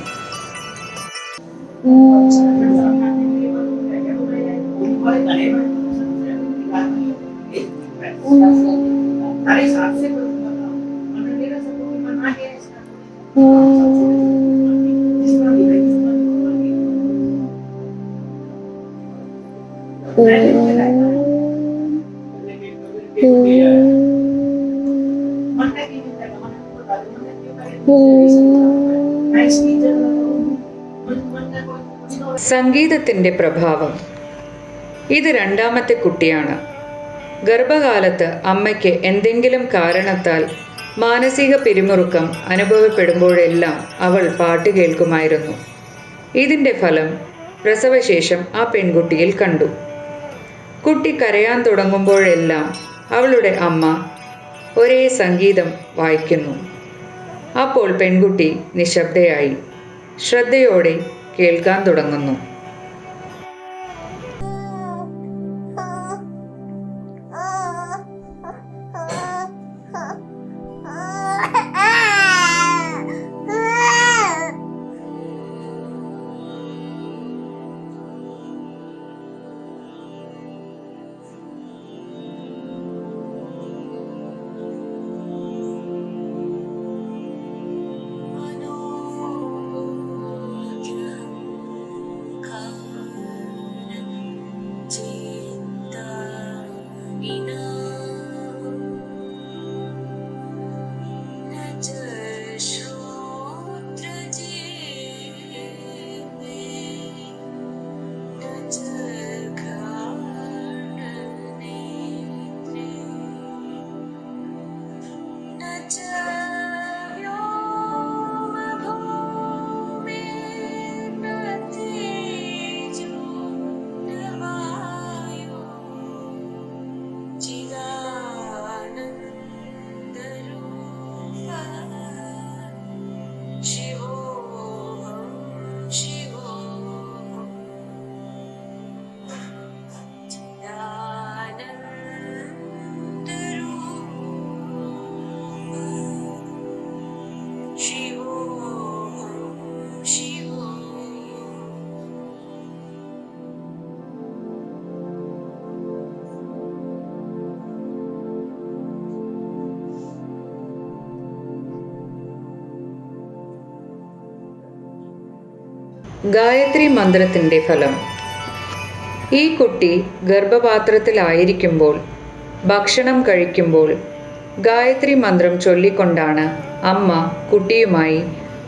സംഗീതത്തിൻ്റെ പ്രഭാവം. ഇത് 2ാമത്തെ കുട്ടിയാണ്. ഗർഭകാലത്ത് അമ്മയ്ക്ക് എന്തെങ്കിലും കാരണത്താൽ മാനസിക പിരിമുറുക്കം അനുഭവപ്പെടുമ്പോഴെല്ലാം അവൾ പാട്ട് കേൾക്കുമായിരുന്നു. ഇതിൻ്റെ ഫലം പ്രസവശേഷം ആ പെൺകുട്ടിയിൽ കണ്ടു. കുട്ടി കരയാൻ തുടങ്ങുമ്പോഴെല്ലാം അവളുടെ അമ്മ ഒരേ സംഗീതം വായിക്കുന്നു. അപ്പോൾ പെൺകുട്ടി നിശബ്ദയായി ശ്രദ്ധയോടെ കേൾക്കാൻ തുടങ്ങുന്നു. ഗായത്രി മന്ത്രത്തിൻ്റെ ഫലം. ഈ കുട്ടി ഗർഭപാത്രത്തിലായിരിക്കുമ്പോൾ ഭക്ഷണം കഴിക്കുമ്പോൾ ഗായത്രി മന്ത്രം ചൊല്ലിക്കൊണ്ടാണ് അമ്മ കുട്ടിയുമായി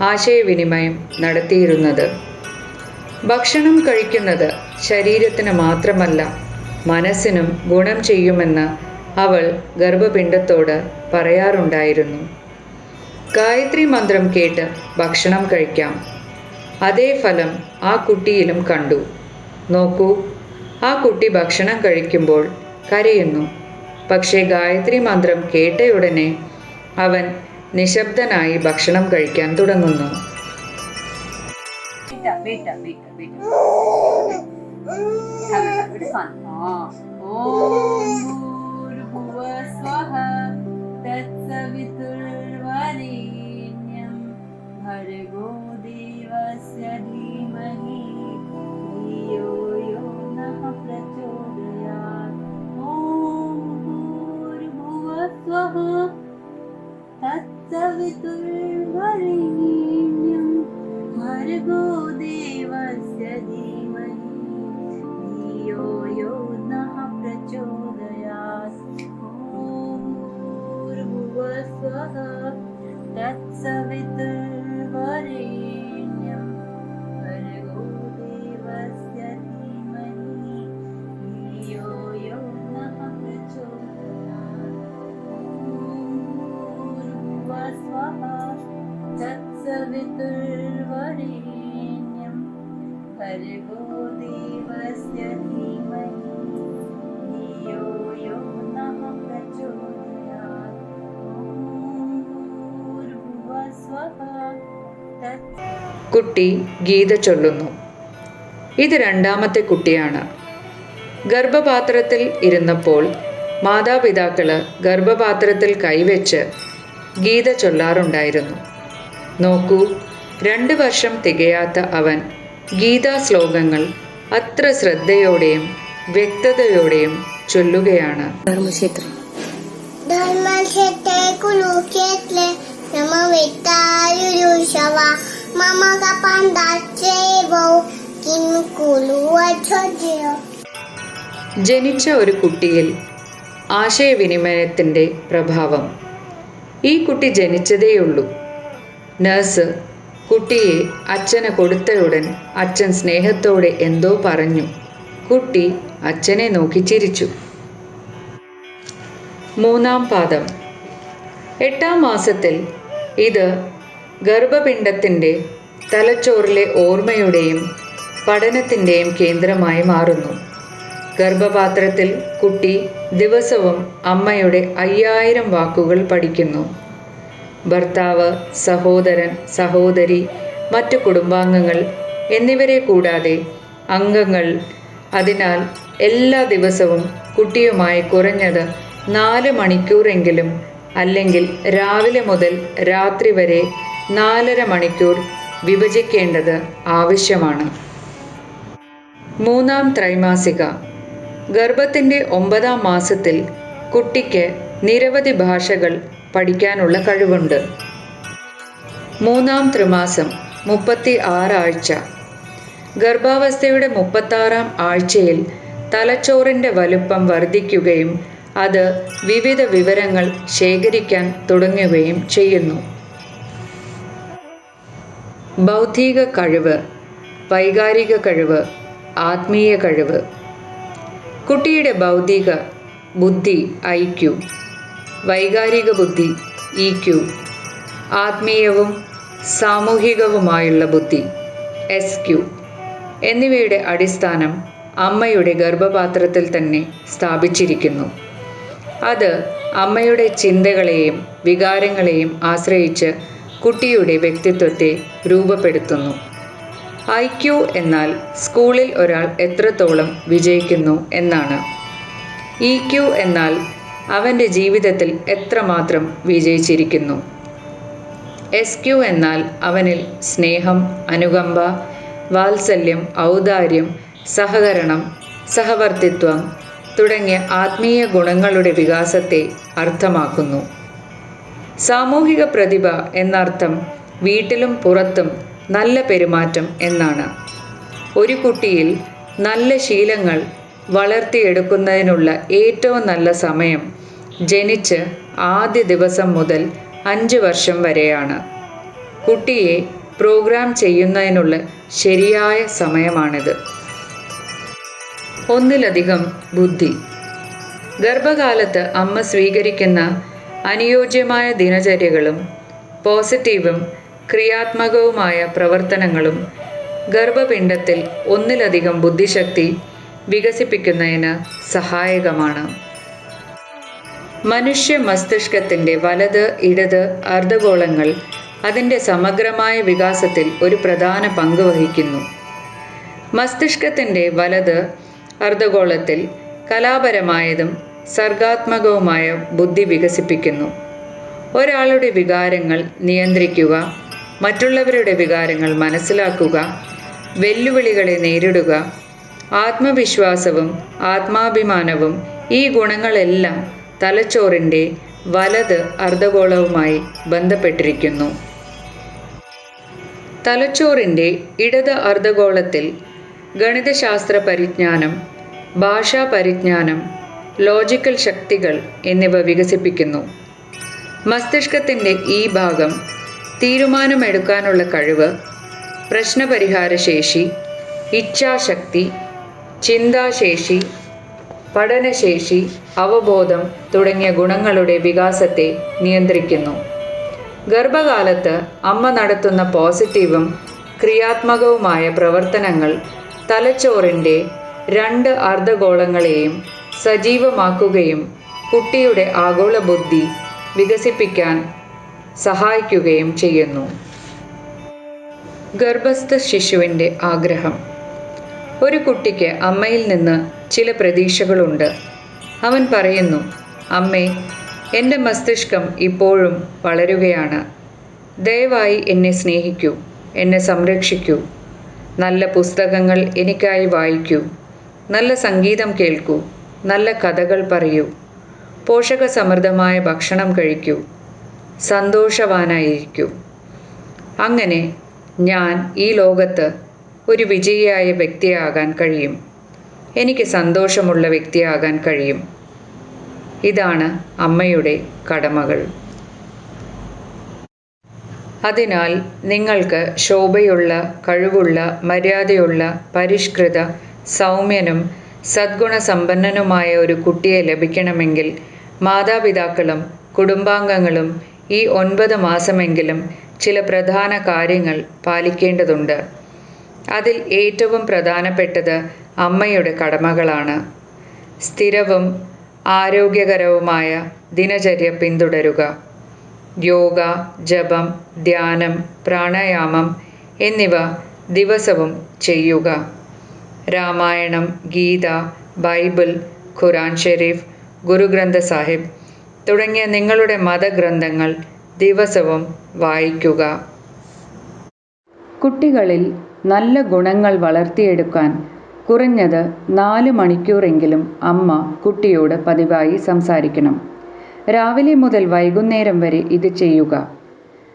ആശയവിനിമയം നടത്തിയിരുന്നത്. ഭക്ഷണം കഴിക്കുന്നത് ശരീരത്തിന് മാത്രമല്ല മനസ്സിനും ഗുണം ചെയ്യുമെന്ന് അവൾ ഗർഭപിണ്ഡത്തോട് പറയാറുണ്ടായിരുന്നു. ഗായത്രി മന്ത്രം കേട്ട് ഭക്ഷണം കഴിക്കാം. അതേ ഫലം ആ കുട്ടിയിലും കണ്ടു. നോക്കൂ, ആ കുട്ടി ഭക്ഷണം കഴിക്കുമ്പോൾ കരയുന്നു. പക്ഷേ ഗായത്രി മന്ത്രം കേട്ടയുടനെ അവൻ നിശബ്ദനായി ഭക്ഷണം കഴിക്കാൻ തുടങ്ങുന്നു. भर्गो देवस्य धीमहि धियो यो नः प्रचोदयात्। ॐ भूर्भुवः स्वः तत्सवितुर्वरेण्यं भर्गो देवस्य धीमहि धियो यो नः प्रचोदयात्। ॐ भूर्भुवः स्वः तत्सवितुर्वरेण्यं भर्गो देवस्य धीमहि धियो यो नः प्रचोदयात्। भूर्भुवः स्वः तत्सवितुर्वरेण्यं भर्गो देवस्य धीमहि धियो यो नः प्रचोदयात्। കുട്ടി ഗീത ചൊല്ലുന്നു. ഇത് രണ്ടാമത്തെ കുട്ടിയാണ്. ഗർഭപാത്രത്തിൽ ഇരുന്നപ്പോൾ മാതാപിതാക്കള് ഗർഭപാത്രത്തിൽ കൈവച്ച് ഗീത ചൊല്ലാറുണ്ടായിരുന്നു. നോക്കൂ, 2 വർഷം തികയാത്ത അവൻ ഗീതാ ശ്ലോകങ്ങൾ അത്ര ശ്രദ്ധയോടെയും വ്യക്തതയോടെയും ചൊല്ലുകയാണ്. धर्मक्षेत्रे कुरुक्षेत्रे मम वेत्तायुरुषवा मम कपान्दाच्चैवौ किं कुरुवच्छोद्य. ജനിച്ച ഒരു കുട്ടിയിൽ ആശയവിനിമയത്തിൻ്റെ പ്രഭാവം. ഈ കുട്ടി ജനിച്ചതേയുള്ളൂ. നഴ്സ് കുട്ടിയെ അച്ഛന് കൊടുത്തയുടൻ അച്ഛൻ സ്നേഹത്തോടെ എന്തോ പറഞ്ഞു. കുട്ടി അച്ഛനെ നോക്കി ചിരിച്ചു. 3-ാം പാദം. 8-ാം മാസത്തിൽ ഇത് ഗർഭപിണ്ഡത്തിൻ്റെ തലച്ചോറിലെ ഓർമ്മയുടെയും പഠനത്തിൻ്റെയും കേന്ദ്രമായി മാറുന്നു. ഗർഭപാത്രത്തിൽ കുട്ടി ദിവസവും അമ്മയുടെ 5000 വാക്കുകൾ പഠിക്കുന്നു. ഭർത്താവ്, സഹോദരൻ, സഹോദരി, മറ്റു കുടുംബാംഗങ്ങൾ എന്നിവരെ കൂടാതെ അംഗങ്ങൾ. അതിനാൽ എല്ലാ ദിവസവും കുട്ടിയുമായി കുറഞ്ഞത് 4 മണിക്കൂറെങ്കിലും, അല്ലെങ്കിൽ രാവിലെ മുതൽ രാത്രി വരെ 4.5 മണിക്കൂർ വിഭജിക്കേണ്ടത് ആവശ്യമാണ്. 3-ാം ത്രൈമാസിക. ഗർഭത്തിൻ്റെ 9-ാം മാസത്തിൽ കുട്ടിക്ക് നിരവധി ഭാഷകൾ പഠിക്കാനുള്ള കഴിവുണ്ട്. 3-ാം ത്രിമാസം 36 ആഴ്ച. ഗർഭാവസ്ഥയുടെ 36-ാം ആഴ്ചയിൽ തലച്ചോറിൻ്റെ വലുപ്പം വർദ്ധിക്കുകയും അത് വിവിധ വിവരങ്ങൾ ശേഖരിക്കാൻ തുടങ്ങുകയും ചെയ്യുന്നു. ബൗദ്ധിക കഴിവ്, വൈകാരിക കഴിവ്, ആത്മീയ കഴിവ്. കുട്ടിയുടെ ബൗദ്ധിക ബുദ്ധി IQ, വൈകാരിക ബുദ്ധി EQ, ആത്മീയവും സാമൂഹികവുമായുള്ള ബുദ്ധി SQ എന്നിവയുടെ അടിസ്ഥാനം അമ്മയുടെ ഗർഭപാത്രത്തിൽ തന്നെ സ്ഥാപിച്ചിരിക്കുന്നു. അത് അമ്മയുടെ ചിന്തകളെയും വികാരങ്ങളെയും ആശ്രയിച്ച് കുട്ടിയുടെ വ്യക്തിത്വത്തെ രൂപപ്പെടുത്തുന്നു. IQ എന്നാൽ സ്കൂളിൽ ഒരാൾ എത്രത്തോളം വിജയിക്കുന്നു എന്നാണ്. EQ എന്നാൽ അവൻ്റെ ജീവിതത്തിൽ എത്രമാത്രം വിജയിച്ചിരിക്കുന്നു. SQ എന്നാൽ അവനിൽ സ്നേഹം, അനുകമ്പ, വാത്സല്യം, ഔദാര്യം, സഹകരണം, സഹവർത്തിത്വം തുടങ്ങിയ ആത്മീയ ഗുണങ്ങളുടെ വികാസത്തെ അർത്ഥമാക്കുന്നു. സാമൂഹിക പ്രതിഭ എന്നർത്ഥം വീട്ടിലും പുറത്തും നല്ല പെരുമാറ്റം എന്നാണ്. ഒരു കുട്ടിയിൽ നല്ല ശീലങ്ങൾ വളർത്തിയെടുക്കുന്നതിനുള്ള ഏറ്റവും നല്ല സമയം ജനിച്ച് ആദ്യ ദിവസം മുതൽ 5 വർഷം വരെയാണ്. കുട്ടിയെ പ്രോഗ്രാം ചെയ്യുന്നതിനുള്ള ശരിയായ സമയമാണിത്. ഒന്നിലധികം ബുദ്ധി. ഗർഭകാലത്ത് അമ്മ സ്വീകരിക്കുന്ന അനുയോജ്യമായ ദിനചര്യകളും പോസിറ്റീവും ക്രിയാത്മകവുമായ പ്രവർത്തനങ്ങളും ഗർഭപിണ്ഡത്തിൽ ഒന്നിലധികം ബുദ്ധിശക്തി വികസിപ്പിക്കുന്നതിന് സഹായകമാണ്. മനുഷ്യ മസ്തിഷ്കത്തിൻ്റെ വലത്, ഇടത് അർദ്ധഗോളങ്ങൾ അതിൻ്റെ സമഗ്രമായ വികാസത്തിൽ ഒരു പ്രധാന പങ്ക് വഹിക്കുന്നു. മസ്തിഷ്കത്തിൻ്റെ വലത് അർദ്ധഗോളത്തിൽ കലാപരമായതും സർഗാത്മകവുമായ ബുദ്ധി വികസിപ്പിക്കുന്നു. ഒരാളുടെ വികാരങ്ങൾ നിയന്ത്രിക്കുക, മറ്റുള്ളവരുടെ വികാരങ്ങൾ മനസ്സിലാക്കുക, വെല്ലുവിളികളെ നേരിടുക, ആത്മവിശ്വാസവും ആത്മാഭിമാനവും ഈ ഗുണങ്ങളെല്ലാം തലച്ചോറിൻ്റെ വലത് അർദ്ധഗോളവുമായി ബന്ധപ്പെട്ടിരിക്കുന്നു. തലച്ചോറിൻ്റെ ഇടത് അർദ്ധഗോളത്തിൽ ഗണിതശാസ്ത്ര പരിജ്ഞാനം, ഭാഷാ പരിജ്ഞാനം, ലോജിക്കൽ ശക്തികൾ എന്നിവ വികസിപ്പിക്കുന്നു. മസ്തിഷ്കത്തിൻ്റെ ഈ ഭാഗം തീരുമാനമെടുക്കാനുള്ള കഴിവ്, പ്രശ്നപരിഹാരശേഷി, ഇച്ഛാശക്തി, ചിന്താശേഷി, പഠനശേഷി, അവബോധം തുടങ്ങിയ ഗുണങ്ങളുടെ വികാസത്തെ നിയന്ത്രിക്കുന്നു. ഗർഭകാലത്ത് അമ്മ നടത്തുന്ന പോസിറ്റീവും ക്രിയാത്മകവുമായ പ്രവർത്തനങ്ങൾ തലച്ചോറിൻ്റെ 2 അർദ്ധഗോളങ്ങളെയും സജീവമാക്കുകയും കുട്ടിയുടെ ആഗോള ബുദ്ധി വികസിപ്പിക്കാൻ സഹായിക്കുകയും ചെയ്യുന്നു. ഗർഭസ്ഥ ശിശുവിൻ്റെ ആഗ്രഹം. ഒരു കുട്ടിക്ക് അമ്മയിൽ നിന്ന് ചില പ്രതീക്ഷകളുണ്ട്. അവൻ പറയുന്നു, അമ്മേ, എൻ്റെ മസ്തിഷ്കം ഇപ്പോഴും വളരുകയാണ്. ദയവായി എന്നെ സ്നേഹിക്കൂ, എന്നെ സംരക്ഷിക്കൂ, നല്ല പുസ്തകങ്ങൾ എനിക്കായി വായിക്കൂ, നല്ല സംഗീതം കേൾക്കൂ, നല്ല കഥകൾ പറയൂ, പോഷകസമൃദ്ധമായ ഭക്ഷണം കഴിക്കൂ, സന്തോഷവാനായിരിക്കൂ. അങ്ങനെ ഞാൻ ഈ ലോകത്ത് ഒരു വിജയിയായ വ്യക്തിയാകാൻ കഴിയും. എനിക്ക് സന്തോഷമുള്ള വ്യക്തിയാകാൻ കഴിയും. ഇതാണ് അമ്മയുടെ കടമകൾ. അതിനാൽ നിങ്ങൾക്ക് ശോഭയുള്ള, കഴിവുള്ള, മര്യാദയുള്ള, പരിഷ്കൃത, സൗമ്യനും സദ്ഗുണസമ്പന്നനുമായ ഒരു കുട്ടിയെ ലഭിക്കണമെങ്കിൽ മാതാപിതാക്കളും കുടുംബാംഗങ്ങളും ഈ 9 മാസമെങ്കിലും ചില പ്രധാന കാര്യങ്ങൾ പാലിക്കേണ്ടതുണ്ട്. അതിൽ ഏറ്റവും പ്രധാനപ്പെട്ടത് അമ്മയുടെ കടമകളാണ്. സ്ഥിരവും ആരോഗ്യകരവുമായ ദിനചര്യ പിന്തുടരുക. യോഗ, ജപം, ധ്യാനം, പ്രാണായാമം എന്നിവ ദിവസവും ചെയ്യുക. രാമായണം, ഗീത, ബൈബിൾ, ഖുർആൻ ഷരീഫ്, ഗുരുഗ്രന്ഥ സാഹിബ് തുടങ്ങിയ നിങ്ങളുടെ മതഗ്രന്ഥങ്ങൾ ദിവസവും വായിക്കുക. കുട്ടികളിൽ നല്ല ഗുണങ്ങൾ വളർത്തിയെടുക്കാൻ കുറഞ്ഞത് 4 മണിക്കൂറെങ്കിലും അമ്മ കുട്ടിയോട് പതിവായി സംസാരിക്കണം. രാവിലെ മുതൽ വൈകുന്നേരം വരെ ഇത് ചെയ്യുക.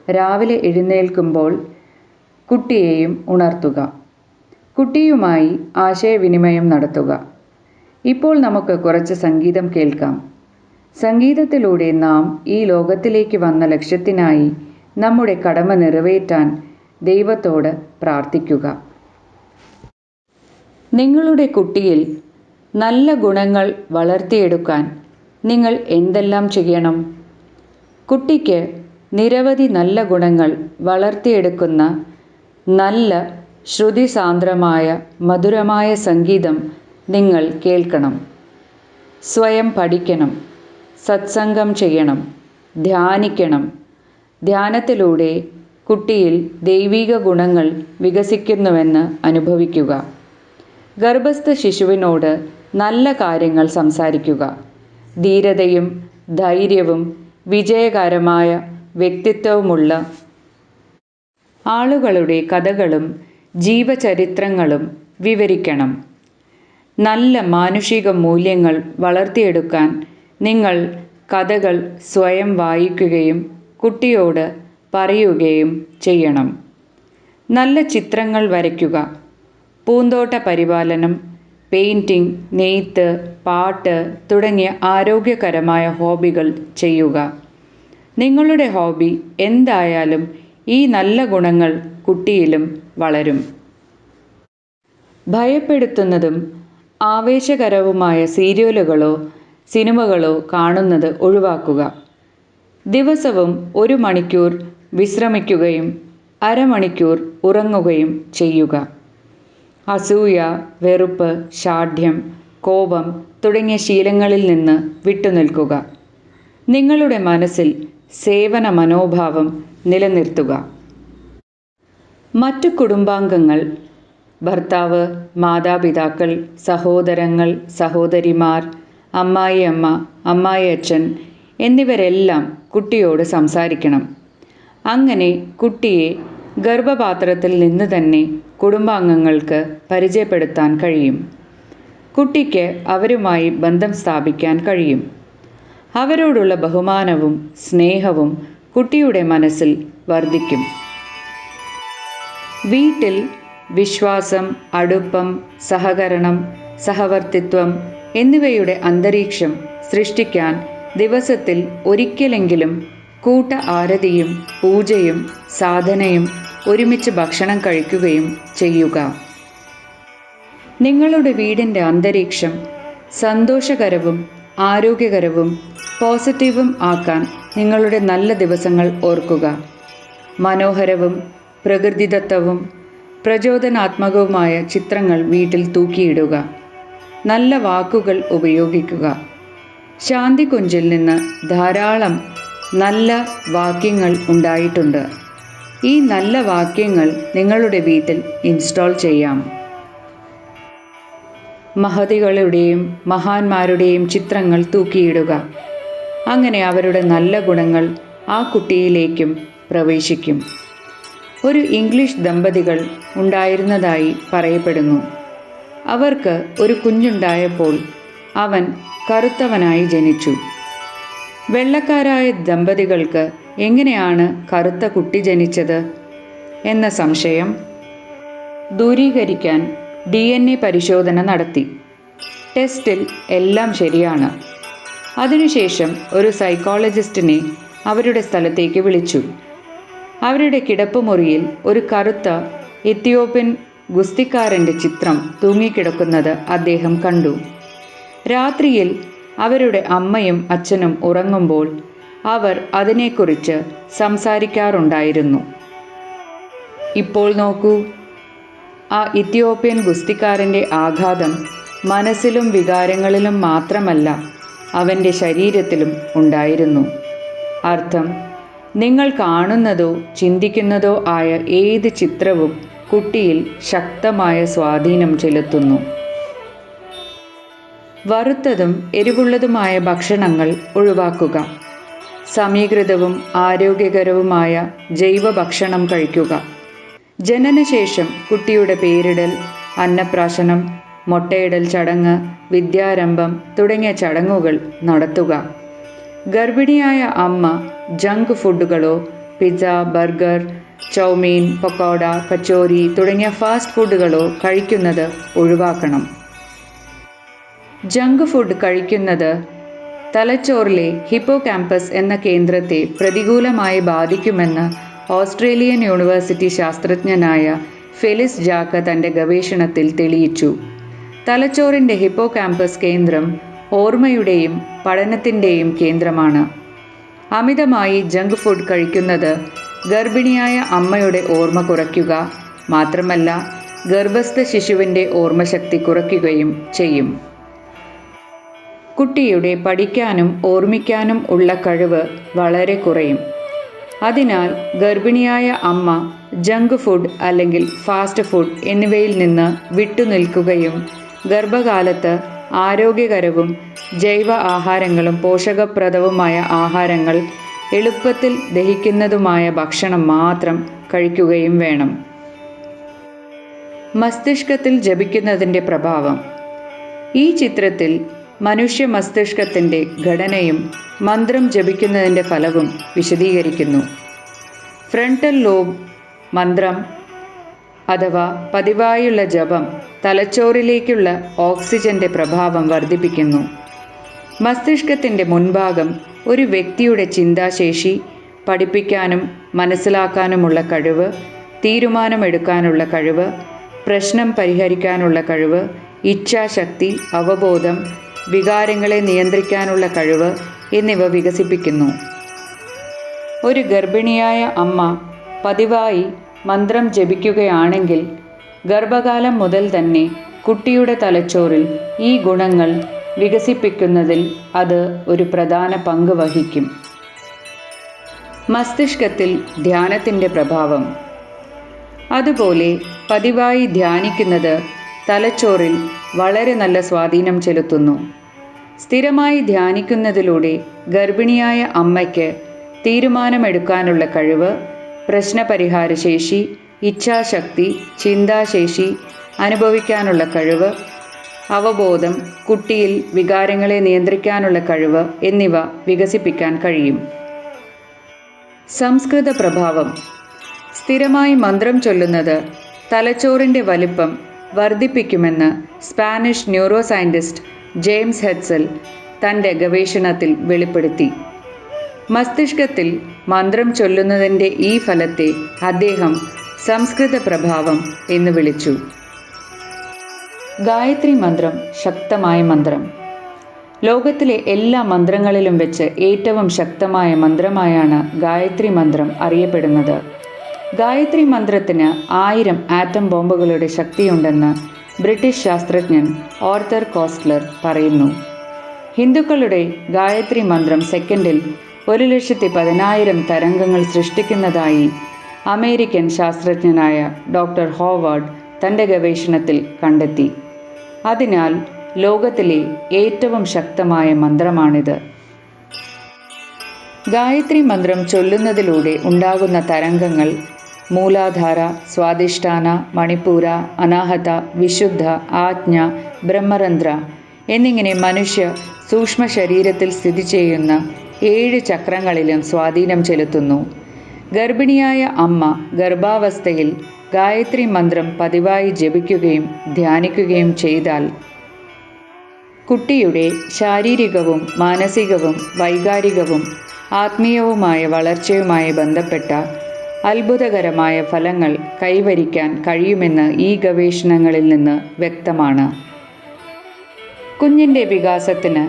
രാവിലെ എഴുന്നേൽക്കുമ്പോൾ കുട്ടിയെയും ഉണർത്തുക. കുട്ടിയുമായി ആശയവിനിമയം നടത്തുക. ഇപ്പോൾ നമുക്ക് കുറച്ച് സംഗീതം കേൾക്കാം. സംഗീതത്തിലൂടെ നാം ഈ ലോകത്തിലേക്ക് വന്ന ലക്ഷ്യത്തിനായി നമ്മുടെ കടമ നിറവേറ്റാൻ ദൈവത്തോട് പ്രാർത്ഥിക്കുക. നിങ്ങളുടെ കുട്ടിയിൽ നല്ല ഗുണങ്ങൾ വളർത്തിയെടുക്കാൻ നിങ്ങൾ എന്തെല്ലാം ചെയ്യണം? കുട്ടിക്ക് നിരവധി നല്ല ഗുണങ്ങൾ വളർത്തിയെടുക്കുന്ന നല്ല ശ്രുതിസാന്ദ്രമായ മധുരമായ സംഗീതം നിങ്ങൾ കേൾക്കണം. സ്വയം പഠിക്കണം, സത്സംഗം ചെയ്യണം, ധ്യാനിക്കണം. ധ്യാനത്തിലൂടെ കുട്ടിയിൽ ദൈവിക ഗുണങ്ങൾ വികസിക്കുന്നുവെന്ന് അനുഭവിക്കുക. ഗർഭസ്ഥ ശിശുവിനോട് നല്ല കാര്യങ്ങൾ സംസാരിക്കുക. ധീരതയും ധൈര്യവും വിജയകരമായ വ്യക്തിത്വവുമുള്ള ആളുകളുടെ കഥകളും ജീവചരിത്രങ്ങളും വിവരിക്കണം. നല്ല മാനുഷിക മൂല്യങ്ങൾ വളർത്തിയെടുക്കാൻ നിങ്ങൾ കഥകൾ സ്വയം വായിക്കുകയും കുട്ടിയോട് പറയുകയും ചെയ്യണം. നല്ല ചിത്രങ്ങൾ വരയ്ക്കുക. പൂന്തോട്ട പരിപാലനം, പെയിൻറ്റിംഗ്, നെയ്ത്ത്, പാട്ട് തുടങ്ങിയ ആരോഗ്യകരമായ ഹോബികൾ ചെയ്യുക. നിങ്ങളുടെ ഹോബി എന്തായാലും ഈ നല്ല ഗുണങ്ങൾ കുട്ടിയിലും വളരും. ഭയപ്പെടുത്തുന്നതും ആവേശകരവുമായ സീരിയലുകളോ സിനിമകളോ കാണുന്നത് ഒഴിവാക്കുക. ദിവസവും 1 മണിക്കൂർ വിശ്രമിക്കുകയും അരമണിക്കൂർ ഉറങ്ങുകയും ചെയ്യുക. അസൂയ, വെറുപ്പ്, ശാഠ്യം, കോപം തുടങ്ങിയ ശീലങ്ങളിൽ നിന്ന് വിട്ടുനിൽക്കുക. നിങ്ങളുടെ മനസ്സിൽ സേവന മനോഭാവം നിലനിർത്തുക. മറ്റു കുടുംബാംഗങ്ങൾ, ഭർത്താവ്, മാതാപിതാക്കൾ, സഹോദരങ്ങൾ, സഹോദരിമാർ, അമ്മായിയമ്മ, അമ്മായിയച്ഛൻ എന്നിവരെല്ലാം കുട്ടിയോട് സംസാരിക്കണം. അങ്ങനെ കുട്ടിയെ ഗർഭപാത്രത്തിൽ നിന്ന് തന്നെ കുടുംബാംഗങ്ങൾക്ക് പരിചയപ്പെടുത്താൻ കഴിയും. കുട്ടിക്ക് അവരുമായി ബന്ധം സ്ഥാപിക്കാൻ കഴിയും. അവരോടുള്ള ബഹുമാനവും സ്നേഹവും കുട്ടിയുടെ മനസ്സിൽ വർദ്ധിക്കും. വീട്ടിൽ വിശ്വാസം, അടുപ്പം, സഹകരണം, സഹവർത്തിത്വം എന്നിവയുടെ അന്തരീക്ഷം സൃഷ്ടിക്കാൻ ദിവസത്തിൽ ഒരിക്കലെങ്കിലും കൂട്ട ആരതിയും പൂജയും സാധനയും ഒരുമിച്ച് ഭക്ഷണം കഴിക്കുകയും ചെയ്യുക. നിങ്ങളുടെ വീടിൻ്റെ അന്തരീക്ഷം സന്തോഷകരവും ആരോഗ്യകരവും പോസിറ്റീവും ആക്കാൻ നിങ്ങളുടെ നല്ല ദിവസങ്ങൾ ഓർക്കുക. മനോഹരവും പ്രകൃതിദത്തവും പ്രചോദനാത്മകവുമായ ചിത്രങ്ങൾ വീട്ടിൽ തൂക്കിയിടുക. നല്ല വാക്കുകൾ ഉപയോഗിക്കുക. ശാന്തികുഞ്ചിൽ നിന്ന് ധാരാളം നല്ല വാക്യങ്ങൾ ഉണ്ടായിട്ടുണ്ട്. ഈ നല്ല വാക്യങ്ങൾ നിങ്ങളുടെ വീട്ടിൽ ഇൻസ്റ്റാൾ ചെയ്യാം. മഹതികളുടെയും മഹാന്മാരുടെയും ചിത്രങ്ങൾ തൂക്കിയിടുക. അങ്ങനെ അവരുടെ നല്ല ഗുണങ്ങൾ ആ കുട്ടിയിലേക്കും പ്രവേശിക്കും. ഒരു ഇംഗ്ലീഷ് ദമ്പതികൾ ഉണ്ടായിരുന്നതായി പറയപ്പെടുന്നു. അവർക്ക് ഒരു കുഞ്ഞുണ്ടായപ്പോൾ അവൻ കറുത്തവനായി ജനിച്ചു. വെള്ളക്കാരായ ദമ്പതികൾക്ക് എങ്ങനെയാണ് കറുത്ത കുട്ടി ജനിച്ചത് എന്ന സംശയം ദൂരീകരിക്കാൻ DNA പരിശോധന നടത്തി. ടെസ്റ്റിൽ എല്ലാം ശരിയാണ്. അതിനുശേഷം ഒരു സൈക്കോളജിസ്റ്റിനെ അവരുടെ സ്ഥലത്തേക്ക് വിളിച്ചു. അവരുടെ കിടപ്പുമുറിയിൽ ഒരു കറുത്ത എത്യോപ്യൻ ഗുസ്തിക്കാരൻ്റെ ചിത്രം തൂങ്ങിക്കിടക്കുന്നത് അദ്ദേഹം കണ്ടു. രാത്രിയിൽ അവരുടെ അമ്മയും അച്ഛനും ഉറങ്ങുമ്പോൾ അവർ അതിനെക്കുറിച്ച് സംസാരിക്കാറുണ്ടായിരുന്നു. ഇപ്പോൾ നോക്കൂ, ആ ഇത്യോപ്യൻ ഗുസ്തിക്കാരൻ്റെ ആഘാതം മനസ്സിലും വികാരങ്ങളിലും മാത്രമല്ല, അവൻ്റെ ശരീരത്തിലും ഉണ്ടായിരുന്നു. അർത്ഥം, നിങ്ങൾ കാണുന്നതോ ചിന്തിക്കുന്നതോ ആയ ഏത് ചിത്രവും കുട്ടിയിൽ ശക്തമായ സ്വാധീനം ചെലുത്തുന്നു. വറുത്തതും എരിവുള്ളതുമായ ഭക്ഷണങ്ങൾ ഒഴിവാക്കുക. സമീകൃതവും ആരോഗ്യകരവുമായ ജൈവ ഭക്ഷണം കഴിക്കുക. ജനനശേഷം കുട്ടിയുടെ പേരിടൽ, അന്നപ്രാശനം, മൊട്ടയിടൽ ചടങ്ങ്, വിദ്യാരംഭം തുടങ്ങിയ ചടങ്ങുകൾ നടത്തുക. ഗർഭിണിയായ അമ്മ ജങ്ക് ഫുഡുകളോ pizza, burger, chow mein, pakora, kachori തുടങ്ങിയ ഫാസ്റ്റ് ഫുഡുകളോ കഴിക്കുന്നത് ഒഴിവാക്കണം. ജങ്ക് ഫുഡ് കഴിക്കുന്നത് തലച്ചോറിലെ ഹിപ്പോകാമ്പസ് എന്ന കേന്ദ്രത്തെ പ്രതികൂലമായി ബാധിക്കുമെന്ന് ഓസ്ട്രേലിയൻ യൂണിവേഴ്സിറ്റി ശാസ്ത്രജ്ഞനായ ഫെലിസ് ജാക്ക തൻ്റെ ഗവേഷണത്തിൽ തെളിയിച്ചു. തലച്ചോറിൻ്റെ ഹിപ്പോകാമ്പസ് കേന്ദ്രം ഓർമ്മയുടെയും പഠനത്തിൻ്റെയും കേന്ദ്രമാണ്. അമിതമായി ജങ്ക് ഫുഡ് കഴിക്കുന്നത് ഗർഭിണിയായ അമ്മയുടെ ഓർമ്മ കുറയ്ക്കുക മാത്രമല്ല, ഗർഭസ്ഥ ശിശുവിൻ്റെ ഓർമ്മശക്തി കുറയ്ക്കുകയും ചെയ്യും. കുട്ടിയുടെ പഠിക്കാനും ഓർമ്മിക്കാനും ഉള്ള കഴിവ് വളരെ കുറയും. അതിനാൽ ഗർഭിണിയായ അമ്മ ജങ്ക് ഫുഡ് അല്ലെങ്കിൽ ഫാസ്റ്റ് ഫുഡ് എന്നിവയിൽ നിന്ന് വിട്ടുനിൽക്കുകയും ഗർഭകാലത്ത് ആരോഗ്യകരവും ജൈവ ആഹാരങ്ങളും പോഷകപ്രദവുമായ ആഹാരങ്ങൾ, എളുപ്പത്തിൽ ദഹിക്കുന്നതുമായ ഭക്ഷണം മാത്രം കഴിക്കുകയും വേണം. മസ്തിഷ്കത്തിൽ ജപിക്കുന്നതിൻ്റെ പ്രഭാവം. ഈ ചിത്രത്തിൽ മനുഷ്യ മസ്തിഷ്കത്തിൻ്റെ ഘടനയും മന്ത്രം ജപിക്കുന്നതിൻ്റെ ഫലവും വിശദീകരിക്കുന്നു. ഫ്രണ്ടൽ ലോബ് മന്ത്രം അഥവാ പതിവായുള്ള ജപം തലച്ചോറിലേക്കുള്ള ഓക്സിജന്റെ പ്രഭാവം വർദ്ധിപ്പിക്കുന്നു. മസ്തിഷ്കത്തിൻ്റെ മുൻഭാഗം ഒരു വ്യക്തിയുടെ ചിന്താശേഷി, പഠിപ്പിക്കാനും മനസ്സിലാക്കാനുമുള്ള കഴിവ്, തീരുമാനമെടുക്കാനുള്ള കഴിവ്, പ്രശ്നം പരിഹരിക്കാനുള്ള കഴിവ്, ഇച്ഛാശക്തി, അവബോധം, വികാരങ്ങളെ നിയന്ത്രിക്കാനുള്ള കഴിവ് എന്നിവ വികസിപ്പിക്കുന്നു. ഒരു ഗർഭിണിയായ അമ്മ പതിവായി മന്ത്രം ജപിക്കുകയാണെങ്കിൽ ഗർഭകാലം മുതൽ തന്നെ കുട്ടിയുടെ തലച്ചോറിൽ ഈ ഗുണങ്ങൾ വികസിപ്പിക്കുന്നതിൽ അത് ഒരു പ്രധാന പങ്ക് വഹിക്കും. മസ്തിഷ്കത്തിൽ ധ്യാനത്തിൻ്റെ പ്രഭാവം. അതുപോലെ പതിവായി ധ്യാനിക്കുന്നത് തലച്ചോറിൽ വളരെ നല്ല സ്വാധീനം ചെലുത്തുന്നു. സ്ഥിരമായി ധ്യാനിക്കുന്നതിലൂടെ ഗർഭിണിയായ അമ്മയ്ക്ക് തീരുമാനമെടുക്കാനുള്ള കഴിവ്, പ്രശ്നപരിഹാരശേഷി, ഇച്ഛാശക്തി, ചിന്താശേഷി, അനുഭവിക്കാനുള്ള കഴിവ്, അവബോധം, കുട്ടിയിൽ വികാരങ്ങളെ നിയന്ത്രിക്കാനുള്ള കഴിവ് എന്നിവ വികസിപ്പിക്കാൻ കഴിയും. സംസ്കൃത പ്രഭാവം. സ്ഥിരമായി മന്ത്രം ചൊല്ലുന്നത് തലച്ചോറിൻ്റെ വലിപ്പം വർദ്ധിപ്പിക്കുമെന്ന് സ്പാനിഷ് ന്യൂറോ സയൻറ്റിസ്റ്റ് ജെയിംസ് ഹെറ്റ്സൽ തൻ്റെ ഗവേഷണത്തിൽ വെളിപ്പെടുത്തി. മസ്തിഷ്കത്തിൽ മന്ത്രം ചൊല്ലുന്നതിൻ്റെ ഈ ഫലത്തെ അദ്ദേഹം സംസ്കൃത പ്രഭാവം എന്ന് വിളിച്ചു. ഗായത്രി മന്ത്രം ശക്തമായ മന്ത്രം. ലോകത്തിലെ എല്ലാ മന്ത്രങ്ങളിലും വെച്ച് ഏറ്റവും ശക്തമായ മന്ത്രമായാണ് ഗായത്രി മന്ത്രം അറിയപ്പെടുന്നത്. ഗായത്രി മന്ത്രത്തിന് 1000 ആറ്റം ബോംബുകളുടെ ശക്തിയുണ്ടെന്ന് ബ്രിട്ടീഷ് ശാസ്ത്രജ്ഞൻ ഓർത്തർ കോസ്റ്റ്ലർ പറയുന്നു. ഹിന്ദുക്കളുടെ ഗായത്രി മന്ത്രം സെക്കൻഡിൽ 1,10,000 തരംഗങ്ങൾ സൃഷ്ടിക്കുന്നതായി അമേരിക്കൻ ശാസ്ത്രജ്ഞനായ ഡോക്ടർ ഹോവാർഡ് തൻ്റെ ഗവേഷണത്തിൽ കണ്ടെത്തി. അതിനാൽ ലോകത്തിലെ ഏറ്റവും ശക്തമായ മന്ത്രമാണിത്. ഗായത്രി മന്ത്രം ചൊല്ലുന്നതിലൂടെ ഉണ്ടാകുന്ന തരംഗങ്ങൾ മൂലാധാര, സ്വാധിഷ്ഠാന, മണിപ്പൂര, അനാഹത, വിശുദ്ധ, ആജ്ഞ, ബ്രഹ്മരന്ധ്ര എന്നിങ്ങനെ മനുഷ്യ സൂക്ഷ്മ ശരീരത്തിൽ സ്ഥിതി ചെയ്യുന്ന 7 ചക്രങ്ങളിലും സ്വാധീനം ചെലുത്തുന്നു. ഗർഭിണിയായ അമ്മ ഗർഭാവസ്ഥയിൽ ഗായത്രി മന്ത്രം പതിവായി ജപിക്കുകയും ധ്യാനിക്കുകയും ചെയ്താൽ കുട്ടിയുടെ ശാരീരികവും മാനസികവും വൈകാരികവും ആത്മീയവുമായ വളർച്ചയുമായി ബന്ധപ്പെട്ട അത്ഭുതകരമായ ഫലങ്ങൾ കൈവരിക്കാൻ കഴിയുമെന്ന് ഈ ഗവേഷണങ്ങളിൽ നിന്ന് വ്യക്തമാണ്. കുഞ്ഞിൻ്റെ വികാസത്തിന്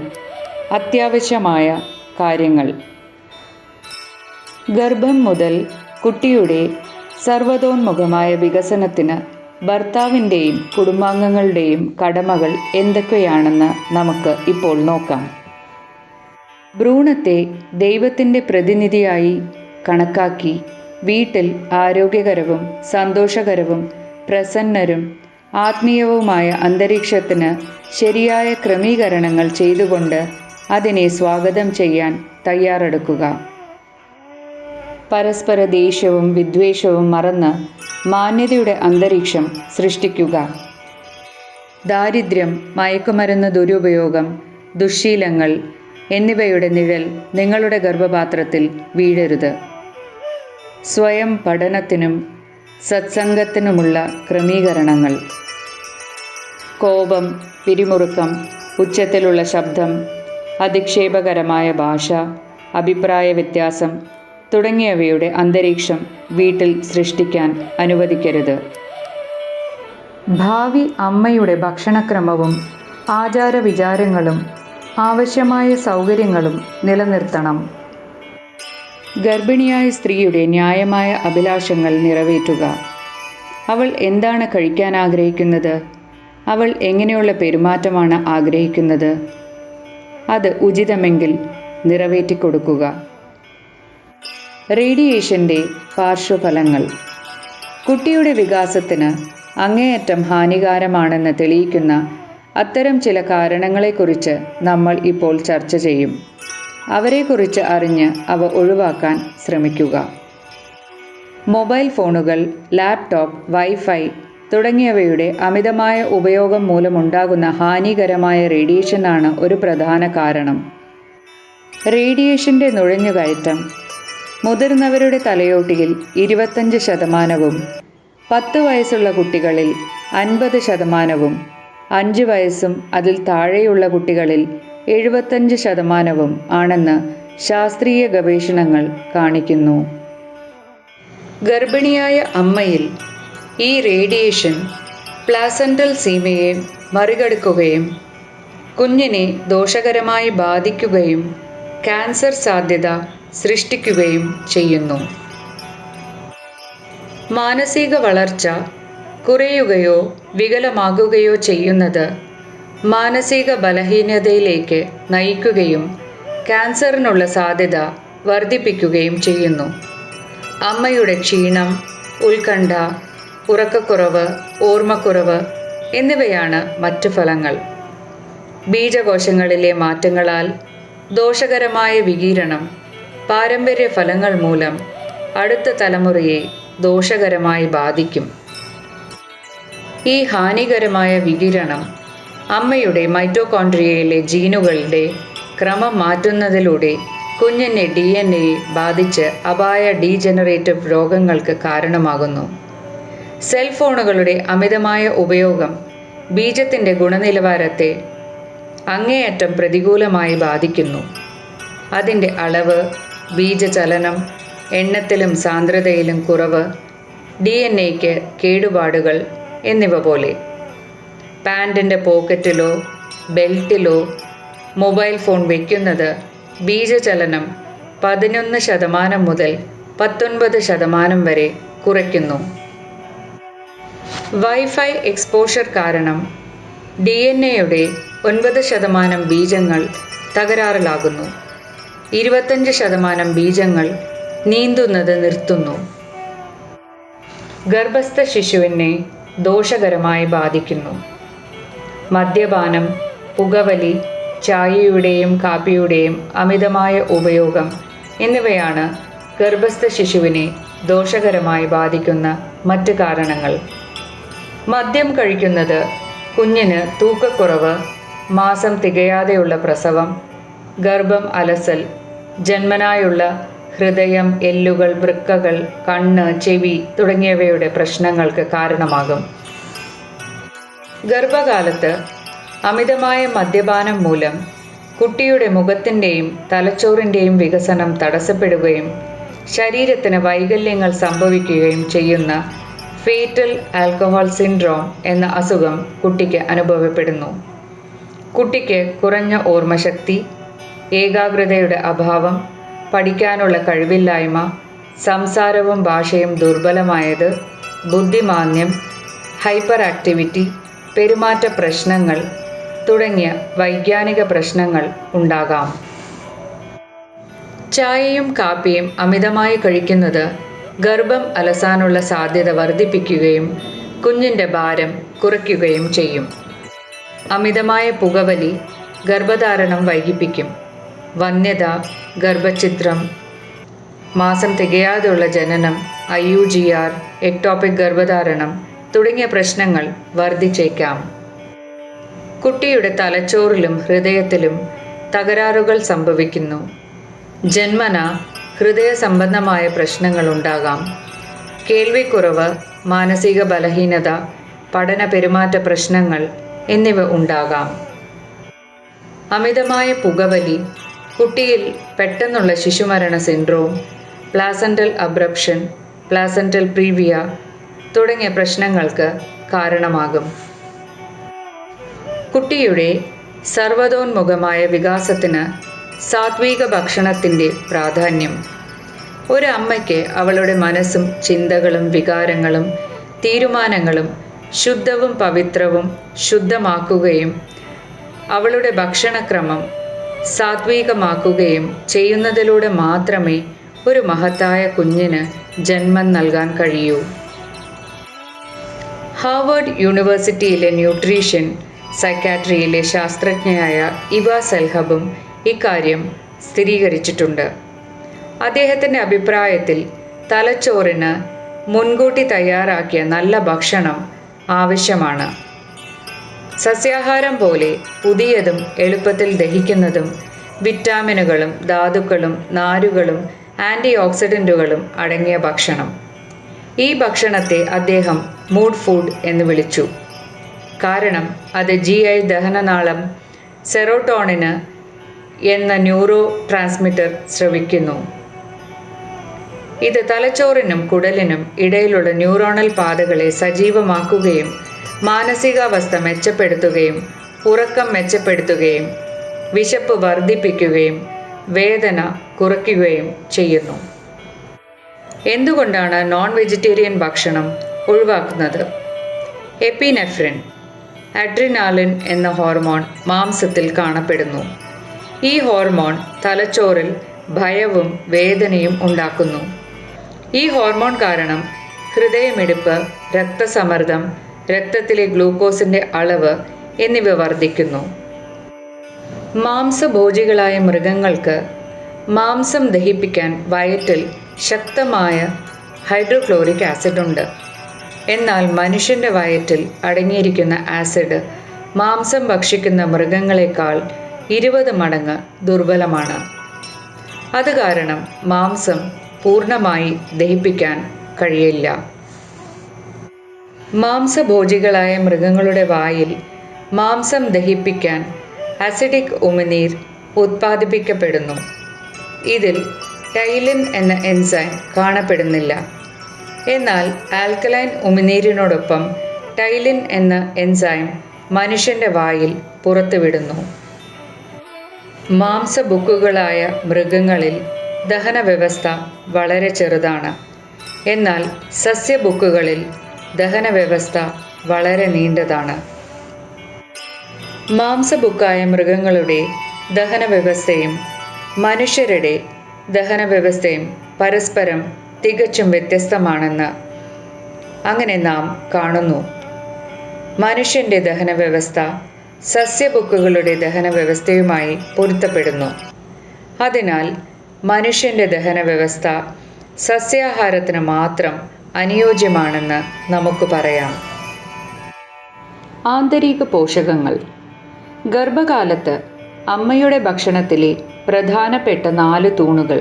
അത്യാവശ്യമായ കാര്യങ്ങൾ. ഗർഭം മുതൽ കുട്ടിയുടെ സർവ്വതോന്മുഖമായ വികസനത്തിന് ഭർത്താവിൻ്റെയും കുടുംബാംഗങ്ങളുടെയും കടമകൾ എന്തൊക്കെയാണെന്ന് നമുക്ക് ഇപ്പോൾ നോക്കാം. ഭ്രൂണത്തെ ദൈവത്തിൻ്റെ പ്രതിനിധിയായി കണക്കാക്കി വീട്ടിൽ ആരോഗ്യകരവും സന്തോഷകരവും പ്രസന്നരും ആത്മീയവുമായ അന്തരീക്ഷത്തിന് ശരിയായ ക്രമീകരണങ്ങൾ ചെയ്തുകൊണ്ട് അതിനെ സ്വാഗതം ചെയ്യാൻ തയ്യാറെടുക്കുക. പരസ്പര ദേഷ്യവും വിദ്വേഷവും മറന്ന് മാന്യതയുടെ അന്തരീക്ഷം സൃഷ്ടിക്കുക. ദാരിദ്ര്യം, മയക്കുമരുന്ന് ദുരുപയോഗം, ദുശ്ശീലങ്ങൾ എന്നിവയുടെ നിഴൽ നിങ്ങളുടെ ഗർഭപാത്രത്തിൽ വീഴരുത്. സ്വയം പഠനത്തിനും സത്സംഗത്തിനുമുള്ള ക്രമീകരണങ്ങൾ. കോപം, പിരിമുറുക്കം, ഉച്ചത്തിലുള്ള ശബ്ദം, അധിക്ഷേപകരമായ ഭാഷ, അഭിപ്രായ വ്യത്യാസം തുടങ്ങിയവയുടെ അന്തരീക്ഷം വീട്ടിൽ സൃഷ്ടിക്കാൻ അനുവദിക്കരുത്. ഭാവി അമ്മയുടെ ഭക്ഷണക്രമവും ആചാരവിചാരങ്ങളും ആവശ്യമായ സൗകര്യങ്ങളും നിലനിർത്തണം. ഗർഭിണിയായ സ്ത്രീയുടെ ന്യായമായ അഭിലാഷങ്ങൾ നിറവേറ്റുക. അവൾ എന്താണ് കഴിക്കാൻ ആഗ്രഹിക്കുന്നത്? അവൾ എങ്ങനെയുള്ള പെരുമാറ്റമാണ് ആഗ്രഹിക്കുന്നത്? അത് ഉചിതമെങ്കിൽ നിറവേറ്റിക്കൊടുക്കുക. റേഡിയേഷൻ്റെ പാർശ്വഫലങ്ങൾ. കുട്ടിയുടെ വികാസത്തിന് അങ്ങേയറ്റം ഹാനികരമാണെന്ന് തെളിയിക്കുന്ന അത്തരം ചില കാരണങ്ങളെക്കുറിച്ച് നമ്മൾ ഇപ്പോൾ ചർച്ച ചെയ്യും. അവരെക്കുറിച്ച് അറിഞ്ഞ് അവ ഒഴിവാക്കാൻ ശ്രമിക്കുക. മൊബൈൽ ഫോണുകൾ, ലാപ്ടോപ്പ്, വൈഫൈ തുടങ്ങിയവയുടെ അമിതമായ ഉപയോഗം മൂലമുണ്ടാകുന്ന ഹാനികരമായ റേഡിയേഷനാണ് ഒരു പ്രധാന കാരണം. റേഡിയേഷൻ്റെ നുഴഞ്ഞുകയറ്റം മുതിർന്നവരുടെ തലയോട്ടിയിൽ 25%, 10 വയസ്സുള്ള കുട്ടികളിൽ 50%, 5 വയസ്സും അതിൽ താഴെയുള്ള കുട്ടികളിൽ 75% ആണെന്ന് ശാസ്ത്രീയ ഗവേഷണങ്ങൾ കാണിക്കുന്നു. ഗർഭിണിയായ അമ്മയിൽ ഈ റേഡിയേഷൻ പ്ലാസന്റൽ സീമയെ മറികടക്കുകയും കുഞ്ഞിനെ ദോഷകരമായി ബാധിക്കുകയും ക്യാൻസർ സാധ്യത സൃഷ്ടിക്കുകയും ചെയ്യുന്നു. മാനസിക വളർച്ച കുറയുകയോ വികലമാകുകയോ ചെയ്യുന്നത് മാനസിക ബലഹീനതയിലേക്ക് നയിക്കുകയും ക്യാൻസറിനുള്ള സാധ്യത വർദ്ധിപ്പിക്കുകയും ചെയ്യുന്നു. അമ്മയുടെ ക്ഷീണം, ഉത്കണ്ഠ, ഉറക്കക്കുറവ്, ഓർമ്മക്കുറവ് എന്നിവയാണ് മറ്റു ഫലങ്ങൾ. ബീജകോശങ്ങളിലെ മാറ്റങ്ങളാൽ ദോഷകരമായ വികിരണം പാരമ്പര്യ ഫലങ്ങൾ മൂലം അടുത്ത തലമുറയെ ദോഷകരമായി ബാധിക്കും. ഈ ഹാനികരമായ വികിരണം അമ്മയുടെ മൈറ്റോകോൺഡ്രിയയിലെ ജീനുകളുടെ ക്രമം മാറ്റുന്നതിലൂടെ കുഞ്ഞിൻ്റെ DNA ബാധിച്ച് അപായ ഡീജനറേറ്റീവ് രോഗങ്ങൾക്ക് കാരണമാകുന്നു. സെൽഫോണുകളുടെ അമിതമായ ഉപയോഗം ബീജത്തിൻ്റെ ഗുണനിലവാരത്തെ അങ്ങേയറ്റം പ്രതികൂലമായി ബാധിക്കുന്നു. അതിൻ്റെ അളവ്, ബീജചലനം, എണ്ണത്തിലും സാന്ദ്രതയിലും കുറവ്, DNA-ക്ക് കേടുപാടുകൾ എന്നിവ പോലെ. പാൻറ്റിൻ്റെ പോക്കറ്റിലോ ബെൽറ്റിലോ മൊബൈൽ ഫോൺ വയ്ക്കുന്നത് ബീജചലനം 11% മുതൽ 19% വരെ കുറയ്ക്കുന്നു. വൈഫൈ എക്സ്പോഷർ കാരണം DNA-യുടെ 9% ബീജങ്ങൾ തകരാറിലാകുന്നു. 25% ബീജങ്ങൾ നീന്തുന്നത് നിർത്തുന്നു. ഗർഭസ്ഥ ശിശുവിനെ ദോഷകരമായി ബാധിക്കുന്നു. മദ്യപാനം, പുകവലി, ചായയുടെയും കാപ്പിയുടെയും അമിതമായ ഉപയോഗം എന്നിവയാണ് ഗർഭസ്ഥ ശിശുവിനെ ദോഷകരമായി ബാധിക്കുന്ന മറ്റ് കാരണങ്ങൾ. മദ്യം കഴിക്കുന്നത് കുഞ്ഞിന് തൂക്കക്കുറവ്, മാസം തികയാതെയുള്ള പ്രസവം, ഗർഭം അലസൽ, ജന്മനായുള്ള ഹൃദയം, എല്ലുകൾ, വൃക്കകൾ, കണ്ണ്, ചെവി തുടങ്ങിയവയുടെ പ്രശ്നങ്ങൾക്ക് കാരണമാകും. ഗർഭകാലത്ത് അമിതമായ മദ്യപാനം മൂലം കുട്ടിയുടെ മുഖത്തിൻ്റെയും തലച്ചോറിൻ്റെയും വികസനം തടസ്സപ്പെടുകയും ശരീരത്തിന് വൈകല്യങ്ങൾ സംഭവിക്കുകയും ചെയ്യുന്ന ഫേറ്റൽ ആൽക്കഹോൾ സിൻഡ്രോം എന്ന അസുഖം കുട്ടിക്ക് അനുഭവപ്പെടുന്നു. കുട്ടിക്ക് കുറഞ്ഞ ഓർമ്മശക്തി, ഏകാഗ്രതയുടെ അഭാവം, പഠിക്കാനുള്ള കഴിവില്ലായ്മ, സംസാരവും ഭാഷയും ദുർബലമായത്, ബുദ്ധിമാന്ദ്യം, ഹൈപ്പർ ആക്ടിവിറ്റി, പെരുമാറ്റ പ്രശ്നങ്ങൾ തുടങ്ങിയ വൈജ്ഞാനിക പ്രശ്നങ്ങൾ ഉണ്ടാകാം. ചായയും കാപ്പിയും അമിതമായി കഴിക്കുന്നത് ഗർഭം അലസാനുള്ള സാധ്യത വർദ്ധിപ്പിക്കുകയും കുഞ്ഞിൻ്റെ ഭാരം കുറയ്ക്കുകയും ചെയ്യും. അമിതമായ പുകവലി ഗർഭധാരണം വൈകിപ്പിക്കും. വന്ധ്യത, ഗർഭഛിദ്രം, മാസം തികയാതെയുള്ള ജനനം, IUGR, എക്ടോപിക് ഗർഭധാരണം തുടങ്ങിയ പ്രശ്നങ്ങൾ വർദ്ധിച്ചേക്കാം. കുട്ടിയുടെ തലച്ചോറിലും ഹൃദയത്തിലും തകരാറുകൾ സംഭവിക്കുന്നു. ജന്മന ഹൃദയ സംബന്ധമായ പ്രശ്നങ്ങൾ ഉണ്ടാകാം. കേൾവിക്കുറവ്, മാനസിക ബലഹീനത, പഠന പെരുമാറ്റ പ്രശ്നങ്ങൾ എന്നിവ ഉണ്ടാകാം. അമിതമായ പുകവലി കുട്ടിയിൽ പെട്ടെന്നുള്ള ശിശുമരണ syndrome, placental abruption, placental previa തുടങ്ങിയ പ്രശ്നങ്ങൾക്ക് കാരണമാകും. കുട്ടിയുടെ സർവ്വതോന്മുഖമായ വികാസത്തിന് സാത്വിക ഭക്ഷണത്തിൻ്റെ പ്രാധാന്യം. ഒരു അമ്മയ്ക്ക് അവളുടെ മനസ്സും ചിന്തകളും വികാരങ്ങളും തീരുമാനങ്ങളും ശുദ്ധവും പവിത്രവും ശുദ്ധമാക്കുകയും അവളുടെ ഭക്ഷണക്രമം സാത്വികമാക്കുകയും ചെയ്യുന്നതിലൂടെ മാത്രമേ ഒരു മഹത്തായ കുഞ്ഞിന് ജന്മം നൽകാൻ കഴിയൂ. ഹാർവർഡ് യൂണിവേഴ്സിറ്റിയിലെ ന്യൂട്രീഷൻ സൈക്കാട്രിയിലെ ശാസ്ത്രജ്ഞയായ ഇവ സെൽഹബും ഇക്കാര്യം സ്ഥിരീകരിച്ചിട്ടുണ്ട്. അദ്ദേഹത്തിൻ്റെ അഭിപ്രായത്തിൽ തലച്ചോറിന് മുൻകൂട്ടി തയ്യാറാക്കിയ നല്ല ഭക്ഷണം ആവശ്യമാണ്. സസ്യാഹാരം പോലെ പുതിയതും എളുപ്പത്തിൽ ദഹിക്കുന്നതും വിറ്റാമിനുകളും ധാതുക്കളും നാരുകളും ആൻറ്റി ഓക്സിഡൻറ്റുകളും അടങ്ങിയ ഭക്ഷണം. ഈ ഭക്ഷണത്തെ അദ്ദേഹം മൂഡ് ഫുഡ് എന്ന് വിളിച്ചു. കാരണം അത് GI ദഹനനാളം സെറോട്ടോണിന് എന്ന ന്യൂറോ ട്രാൻസ്മിറ്റർ സ്രവിക്കുന്നു. ഇത് തലച്ചോറിനും കുടലിനും ഇടയിലുള്ള ന്യൂറോണൽ പാതകളെ സജീവമാക്കുകയും മാനസികാവസ്ഥ മെച്ചപ്പെടുത്തുകയും ഉറക്കം മെച്ചപ്പെടുത്തുകയും വിശപ്പ് വർദ്ധിപ്പിക്കുകയും വേദന കുറയ്ക്കുകയും ചെയ്യുന്നു. എന്തുകൊണ്ടാണ് നോൺ വെജിറ്റേറിയൻ ഭക്ഷണം ഒഴിവാക്കുന്നത്? എപ്പിനെഫ്രിൻ, അഡ്രിനാലിൻ എന്ന ഹോർമോൺ മാംസത്തിൽ കാണപ്പെടുന്നു. ഈ ഹോർമോൺ തലച്ചോറിൽ ഭയവും വേദനയും ഉണ്ടാക്കുന്നു. ഈ ഹോർമോൺ കാരണം ഹൃദയമിടിപ്പ്, രക്തസമ്മർദ്ദം, രക്തത്തിലെ ഗ്ലൂക്കോസിൻ്റെ അളവ് എന്നിവ വർദ്ധിക്കുന്നു. മാംസഭോജികളായ മൃഗങ്ങൾക്ക് മാംസം ദഹിപ്പിക്കാൻ വയറ്റിൽ ശക്തമായ ഹൈഡ്രോക്ലോറിക് ആസിഡ് ഉണ്ട്. എന്നാൽ മനുഷ്യൻ്റെ വയറ്റിൽ അടങ്ങിയിരിക്കുന്ന ആസിഡ് മാംസം ഭക്ഷിക്കുന്ന മൃഗങ്ങളെക്കാൾ 20 മടങ്ങ് ദുർബലമാണ്. അത് കാരണം മാംസം പൂർണ്ണമായി ദഹിപ്പിക്കാൻ കഴിയില്ല. മാംസഭോജികളായ മൃഗങ്ങളുടെ വായിൽ മാംസം ദഹിപ്പിക്കാൻ അസിഡിക് ഉമിനീർ ഉത്പാദിപ്പിക്കപ്പെടുന്നു. ഇതിൽ ടൈലിൻ എന്ന എൻസൈം കാണപ്പെടുന്നില്ല. എന്നാൽ ആൽക്കലൈൻ ഉമിനീരിനോടൊപ്പം ടൈലിൻ എന്ന എൻസൈം മനുഷ്യൻ്റെ വായിൽ പുറത്തുവിടുന്നു. മാംസഭുക്കുകളായ മൃഗങ്ങളിൽ ദഹനവ്യവസ്ഥ വളരെ ചെറുതാണ്. എന്നാൽ സസ്യഭുക്കുകളിൽ ദഹനവ്യവസ്ഥ വളരെ നീണ്ടതാണ്. മാംസഭുക്കായ മൃഗങ്ങളുടെ ദഹനവ്യവസ്ഥയും മനുഷ്യരുടെ ദഹനവ്യവസ്ഥയും പരസ്പരം തികച്ചും വ്യത്യസ്തമാണെന്ന് അങ്ങനെ നാം കാണുന്നു. മനുഷ്യൻ്റെ ദഹനവ്യവസ്ഥ സസ്യഭുക്കുകളുടെ ദഹനവ്യവസ്ഥയുമായി പൊരുത്തപ്പെടുന്നു. അതിനാൽ മനുഷ്യൻ്റെ ദഹനവ്യവസ്ഥ സസ്യാഹാരത്തിന് മാത്രം അനുയോജ്യമാണെന്ന് നമുക്ക് പറയാം. ആന്തരിക പോഷകങ്ങൾ. ഗർഭകാലത്ത് അമ്മയുടെ ഭക്ഷണത്തിലെ പ്രധാനപ്പെട്ട 4 തൂണുകൾ.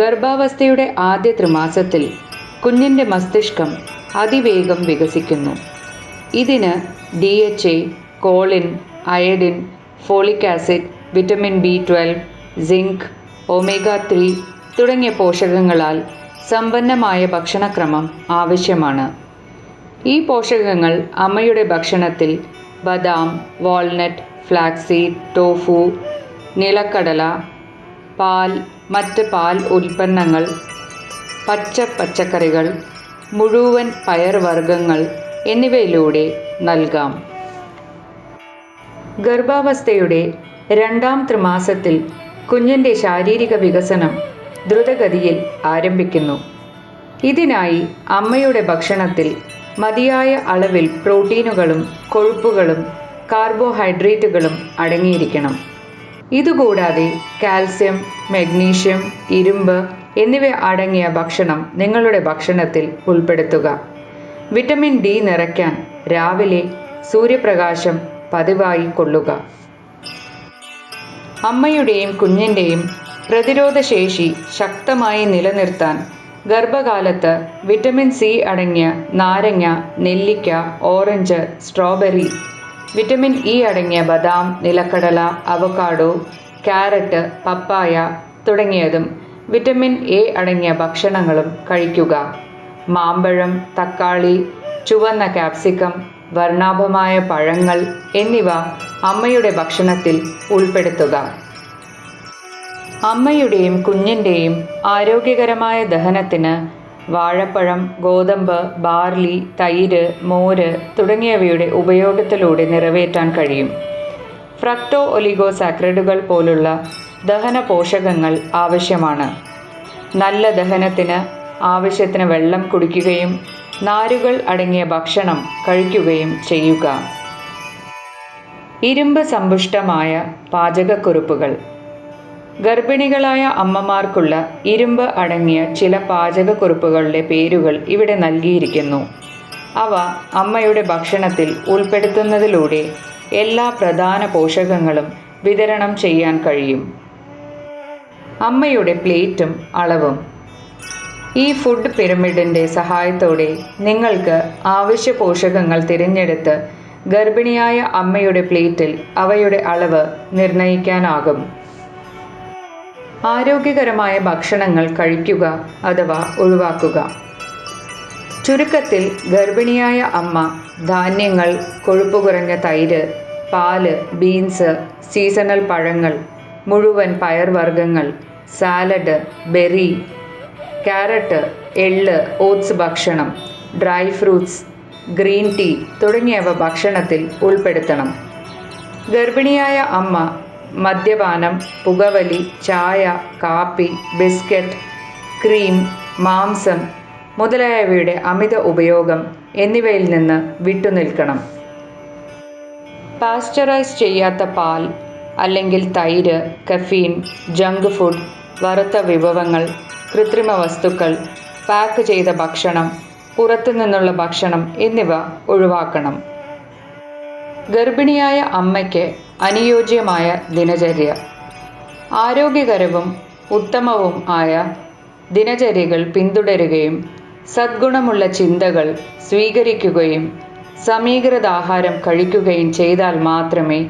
ഗർഭാവസ്ഥയുടെ ആദ്യ ത്രിമാസത്തിൽ കുഞ്ഞിൻ്റെ മസ്തിഷ്കം അതിവേഗം വികസിക്കുന്നു. ഇതിന് DHA, choline, iodine, folic acid, vitamin B12, zinc, omega three തുടങ്ങിയ പോഷകങ്ങളാൽ സമ്പന്നമായ ഭക്ഷണക്രമം ആവശ്യമാണ്. ഈ പോഷകങ്ങൾ അമ്മയുടെ ഭക്ഷണത്തിൽ ബദാം, വാൾനട്ട്, ഫ്ലാക്സീഡ്, ടോഫു, നിലക്കടല, പാൽ, മറ്റ് പാൽ ഉൽപ്പന്നങ്ങൾ, പച്ചക്കറികൾ, മുഴുവൻ പയർവർഗ്ഗങ്ങൾ എന്നിവയിലൂടെ നൽകാം. ഗർഭാവസ്ഥയുടെ 2ാം ത്രിമാസത്തിൽ കുഞ്ഞിൻ്റെ ശാരീരിക വികസനം ദ്രുതഗതിയിൽ ആരംഭിക്കുന്നു. ഇതിനായി അമ്മയുടെ ഭക്ഷണത്തിൽ മതിയായ അളവിൽ പ്രോട്ടീനുകളും കൊഴുപ്പുകളും കാർബോഹൈഡ്രേറ്റുകളും അടങ്ങിയിരിക്കണം. ഇതുകൂടാതെ കാൽസ്യം, മഗ്നീഷ്യം, ഇരുമ്പ് എന്നിവ അടങ്ങിയ ഭക്ഷണം നിങ്ങളുടെ ഭക്ഷണത്തിൽ ഉൾപ്പെടുത്തുക. വിറ്റമിൻ D നിറയ്ക്കാൻ രാവിലെ സൂര്യപ്രകാശം പതിവായി കൊള്ളുക. അമ്മയുടെയും കുഞ്ഞിൻ്റെയും പ്രതിരോധശേഷി ശക്തമായി നിലനിർത്താൻ ഗർഭകാലത്ത് വിറ്റമിൻ C അടങ്ങിയ നാരങ്ങ, നെല്ലിക്ക, ഓറഞ്ച്, സ്ട്രോബെറി, വിറ്റമിൻ E അടങ്ങിയ ബദാം, നിലക്കടല, അവക്കാഡോ, ക്യാരറ്റ്, പപ്പായ തുടങ്ങിയതും വിറ്റമിൻ A അടങ്ങിയ ഭക്ഷണങ്ങളും കഴിക്കുക. മാമ്പഴം, തക്കാളി, ചുവന്ന കാപ്സിക്കം, വർണ്ണാഭമായ പഴങ്ങൾ എന്നിവ അമ്മയുടെ ഭക്ഷണത്തിൽ ഉൾപ്പെടുത്തുക. അമ്മയുടെയും കുഞ്ഞിൻ്റെയും ആരോഗ്യകരമായ ദഹനത്തിന് വാഴപ്പഴം, ഗോതമ്പ്, ബാർലി, തൈര്, മോര് തുടങ്ങിയവയുടെ ഉപയോഗത്തിലൂടെ നിറവേറ്റാൻ കഴിയും. ഫ്രക്ടോ ഒലിഗോസാക്രൈഡുകൾ പോലുള്ള ദഹന പോഷകങ്ങൾ ആവശ്യമാണ്. നല്ല ദഹനത്തിന് ആവശ്യത്തിന് വെള്ളം കുടിക്കുകയും നാരുകൾ അടങ്ങിയ ഭക്ഷണം കഴിക്കുകയും ചെയ്യുക. ഇരുമ്പ് സമ്പുഷ്ടമായ പാചകക്കുറിപ്പുകൾ. ഗർഭിണികളായ അമ്മമാർക്കുള്ള ഇരുമ്പ് അടങ്ങിയ ചില പാചകക്കുറിപ്പുകളുടെ പേരുകൾ ഇവിടെ നൽകിയിരിക്കുന്നു. അവ അമ്മയുടെ ഭക്ഷണത്തിൽ ഉൾപ്പെടുത്തുന്നതിലൂടെ എല്ലാ പ്രധാന പോഷകങ്ങളും വിതരണം ചെയ്യാൻ കഴിയും. അമ്മയുടെ പ്ലേറ്റും അളവും. ഈ ഫുഡ് പിരമിഡിൻ്റെ സഹായത്തോടെ നിങ്ങൾക്ക് ആവശ്യ പോഷകങ്ങൾ തിരഞ്ഞെടുത്ത് ഗർഭിണിയായ അമ്മയുടെ പ്ലേറ്റിൽ അവയുടെ അളവ് നിർണ്ണയിക്കാനാകും. ആരോഗ്യകരമായ ഭക്ഷണങ്ങൾ കഴിക്കുക അഥവാ ഒഴിവാക്കുക. ചുരുക്കത്തിൽ ഗർഭിണിയായ അമ്മ ധാന്യങ്ങൾ, കൊഴുപ്പ് കുറഞ്ഞ തൈര്, പാല്, ബീൻസ്, സീസണൽ പഴങ്ങൾ, മുഴുവൻ പയർവർഗ്ഗങ്ങൾ, സാലഡ്, ബെറി, ക്യാരറ്റ്, എള്ള്, ഓട്സ് ഭക്ഷണം, ഡ്രൈ ഫ്രൂട്ട്സ്, ഗ്രീൻ ടീ തുടങ്ങിയവ ഭക്ഷണത്തിൽ ഉൾപ്പെടുത്തണം. ഗർഭിണിയായ അമ്മ മദ്യപാനം, പുകവലി, ചായ, കാപ്പി, ബിസ്ക്കറ്റ്, ക്രീം, മാംസം മുതലായവയുടെ അമിത ഉപയോഗം എന്നിവയിൽ നിന്ന് വിട്ടുനിൽക്കണം. പാസ്ചറൈസ് ചെയ്യാത്ത പാൽ അല്ലെങ്കിൽ തൈര്, കഫീൻ, ജങ്ക് ഫുഡ്, വറുത്ത വിഭവങ്ങൾ, കൃത്രിമ വസ്തുക്കൾ, പാക്ക് ചെയ്ത ഭക്ഷണം, പുറത്തുനിന്നുള്ള ഭക്ഷണം എന്നിവ ഒഴിവാക്കണം. ഗർഭിണിയായ അമ്മയ്ക്ക് അനുയോജ്യമായ ദിനചര്യ. ആരോഗ്യകരവും ഉത്തമവും ആയ ദിനചര്യകൾ പിന്തുടരുകയും സദ്ഗുണമുള്ള ചിന്തകൾ സ്വീകരിക്കുകയും സമീകൃതാഹാരം കഴിക്കുകയും ചെയ്താൽ മാത്രമേ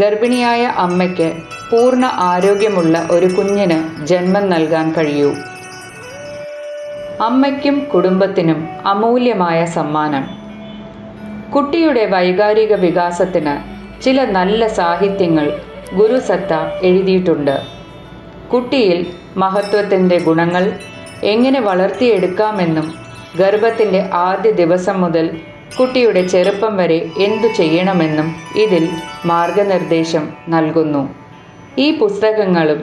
ഗർഭിണിയായ അമ്മയ്ക്ക് പൂർണ്ണ ആരോഗ്യമുള്ള ഒരു കുഞ്ഞിന് ജന്മം നൽകാൻ കഴിയൂ. അമ്മയ്ക്കും കുടുംബത്തിനും അമൂല്യമായ സമ്മാനം. കുട്ടിയുടെ വൈകാരിക വികാസത്തിന് ചില നല്ല സാഹിത്യങ്ങൾ ഗുരുസത്ത എഴുതിയിട്ടുണ്ട്. കുട്ടിയിൽ മഹത്വത്തിൻ്റെ ഗുണങ്ങൾ എങ്ങനെ വളർത്തിയെടുക്കാമെന്നും ഗർഭത്തിൻ്റെ ആദ്യ ദിവസം മുതൽ കുട്ടിയുടെ ചെറുപ്പം വരെ എന്തു ചെയ്യണമെന്നും ഇതിൽ മാർഗനിർദ്ദേശം നൽകുന്നു. ഈ പുസ്തകങ്ങളും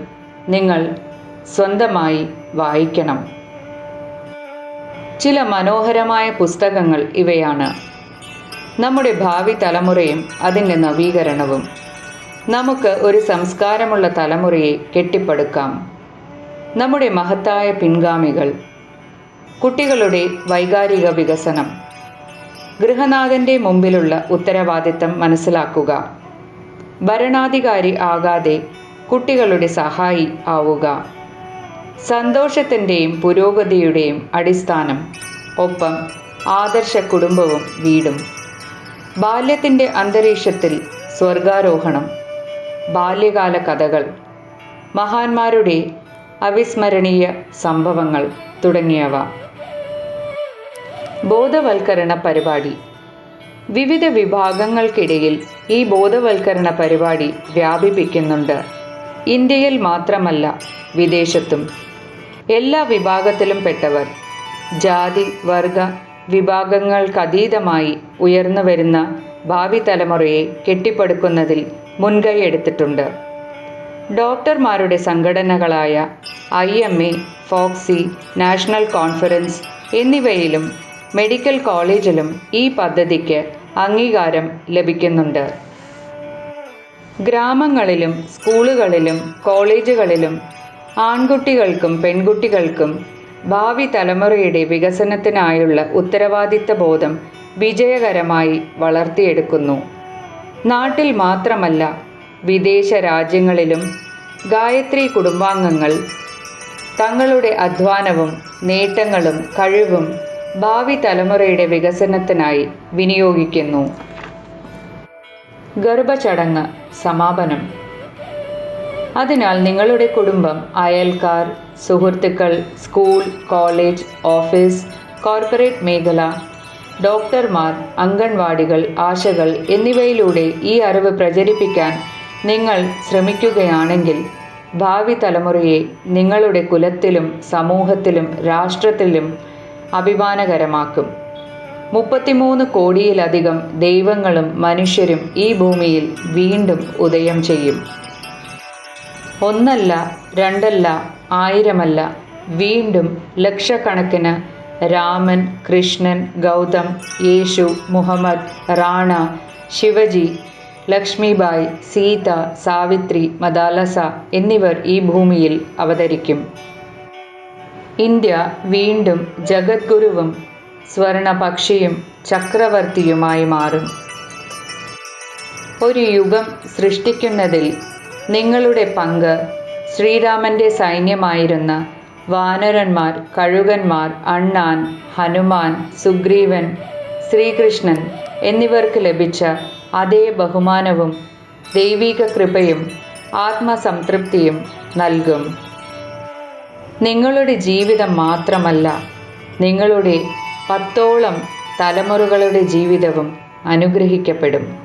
നിങ്ങൾ സ്വന്തമായി വായിക്കണം. ചില മനോഹരമായ പുസ്തകങ്ങൾ ഇവയാണ്. നമ്മുടെ ഭാവി തലമുറയും അതിൻ്റെ നവീകരണവും. നമുക്ക് ഒരു സംസ്കാരമുള്ള തലമുറയെ കെട്ടിപ്പടുക്കാം. നമ്മുടെ മഹത്തായ പിൻഗാമികൾ. കുട്ടികളുടെ വൈകാരിക വികസനം. ഗൃഹനാഥൻ്റെ മുമ്പിലുള്ള ഉത്തരവാദിത്തം മനസ്സിലാക്കുക. ഭരണാധികാരി ആകാതെ കുട്ടികളുടെ സഹായി ആവുക. സന്തോഷത്തിൻ്റെയും പുരോഗതിയുടെയും അടിസ്ഥാനം. ഒപ്പം ആദർശ കുടുംബവും വീടും. ബാല്യത്തിൻ്റെ അന്തരീക്ഷത്തിൽ സ്വർഗാരോഹണം. ബാല്യകാല കഥകൾ, മഹാന്മാരുടെ അവിസ്മരണീയ സംഭവങ്ങൾ തുടങ്ങിയവ. ബോധവൽക്കരണ പരിപാടി. വിവിധ വിഭാഗങ്ങൾക്കിടയിൽ ഈ ബോധവൽക്കരണ പരിപാടി വ്യാപിപ്പിക്കുന്നുണ്ട്. ഇന്ത്യയിൽ മാത്രമല്ല, വിദേശത്തും. എല്ലാ വിഭാഗത്തിലും പെട്ടവർ, ജാതി, വർഗ വിഭാഗങ്ങൾക്കതീതമായി ഉയർന്നു വരുന്ന ഭാവി തലമുറയെ കെട്ടിപ്പടുക്കുന്നതിൽ മുൻകൈ എടുത്തിട്ടുണ്ട്. ഡോക്ടർമാരുടെ സംഘടനകളായ IMA, ഫോക്സി, നാഷണൽ കോൺഫറൻസ് എന്നിവയിലും മെഡിക്കൽ കോളേജിലും ഈ പദ്ധതിക്ക് അംഗീകാരം ലഭിക്കുന്നുണ്ട്. ഗ്രാമങ്ങളിലും സ്കൂളുകളിലും കോളേജുകളിലും ആൺകുട്ടികൾക്കും പെൺകുട്ടികൾക്കും ഭാവി തലമുറയുടെ വികസനത്തിനായുള്ള ഉത്തരവാദിത്ത ബോധം വിജയകരമായി വളർത്തിയെടുക്കുന്നു. നാട്ടിൽ മാത്രമല്ല, വിദേശ രാജ്യങ്ങളിലും ഗായത്രി കുടുംബാംഗങ്ങൾ തങ്ങളുടെ അധ്വാനവും നേട്ടങ്ങളും കഴിവും ഭാവി തലമുറയുടെ വികസനത്തിനായി വിനിയോഗിക്കുന്നു. ഗർഭചടങ്ങ് സമാപനം. അതിനാൽ നിങ്ങളുടെ കുടുംബം, അയൽക്കാർ, സുഹൃത്തുക്കൾ, സ്കൂൾ, കോളേജ്, ഓഫീസ്, കോർപ്പറേറ്റ് മേഖല, ഡോക്ടർമാർ, അംഗൻവാടികൾ, ആശകൾ എന്നിവയിലൂടെ ഈ അറിവ് പ്രചരിപ്പിക്കാൻ നിങ്ങൾ ശ്രമിക്കുകയാണെങ്കിൽ ഭാവി തലമുറയെ നിങ്ങളുടെ കുലത്തിലും സമൂഹത്തിലും രാഷ്ട്രത്തിലും അഭിമാനകരമാക്കും. 33 കോടിയിലധികം ദൈവങ്ങളും മനുഷ്യരും ഈ ഭൂമിയിൽ വീണ്ടും ഉദയം ചെയ്യും. ഒന്നല്ല, രണ്ടല്ല, ആയിരമല്ല, വീണ്ടും ലക്ഷക്കണക്കിന് രാമൻ, കൃഷ്ണൻ, ഗൗതം, യേശു, മുഹമ്മദ്, റാണ, ശിവജി, ലക്ഷ്മിബായി, സീത, സാവിത്രി, മദാലസ എന്നിവർ ഈ ഭൂമിയിൽ അവതരിക്കും. ഇന്ത്യ വീണ്ടും ജഗദ്ഗുരുവും സ്വർണപക്ഷിയും ചക്രവർത്തിയുമായി മാറും. ഒരു യുഗം സൃഷ്ടിക്കുന്നതിൽ നിങ്ങളുടെ പങ്ക് ശ്രീരാമൻ്റെ സൈന്യമായിരുന്ന വാനരന്മാർ, കഴുകന്മാർ, അണ്ണാൻ, ഹനുമാൻ, സുഗ്രീവൻ, ശ്രീകൃഷ്ണൻ എന്നിവർക്ക് ലഭിച്ച അതേ ബഹുമാനവും ദൈവിക കൃപയും ആത്മസംതൃപ്തിയും നൽകും. നിങ്ങളുടെ ജീവിതം മാത്രമല്ല, നിങ്ങളുടെ 10ഓളം തലമുറകളുടെ ജീവിതവും അനുഗ്രഹിക്കപ്പെടും.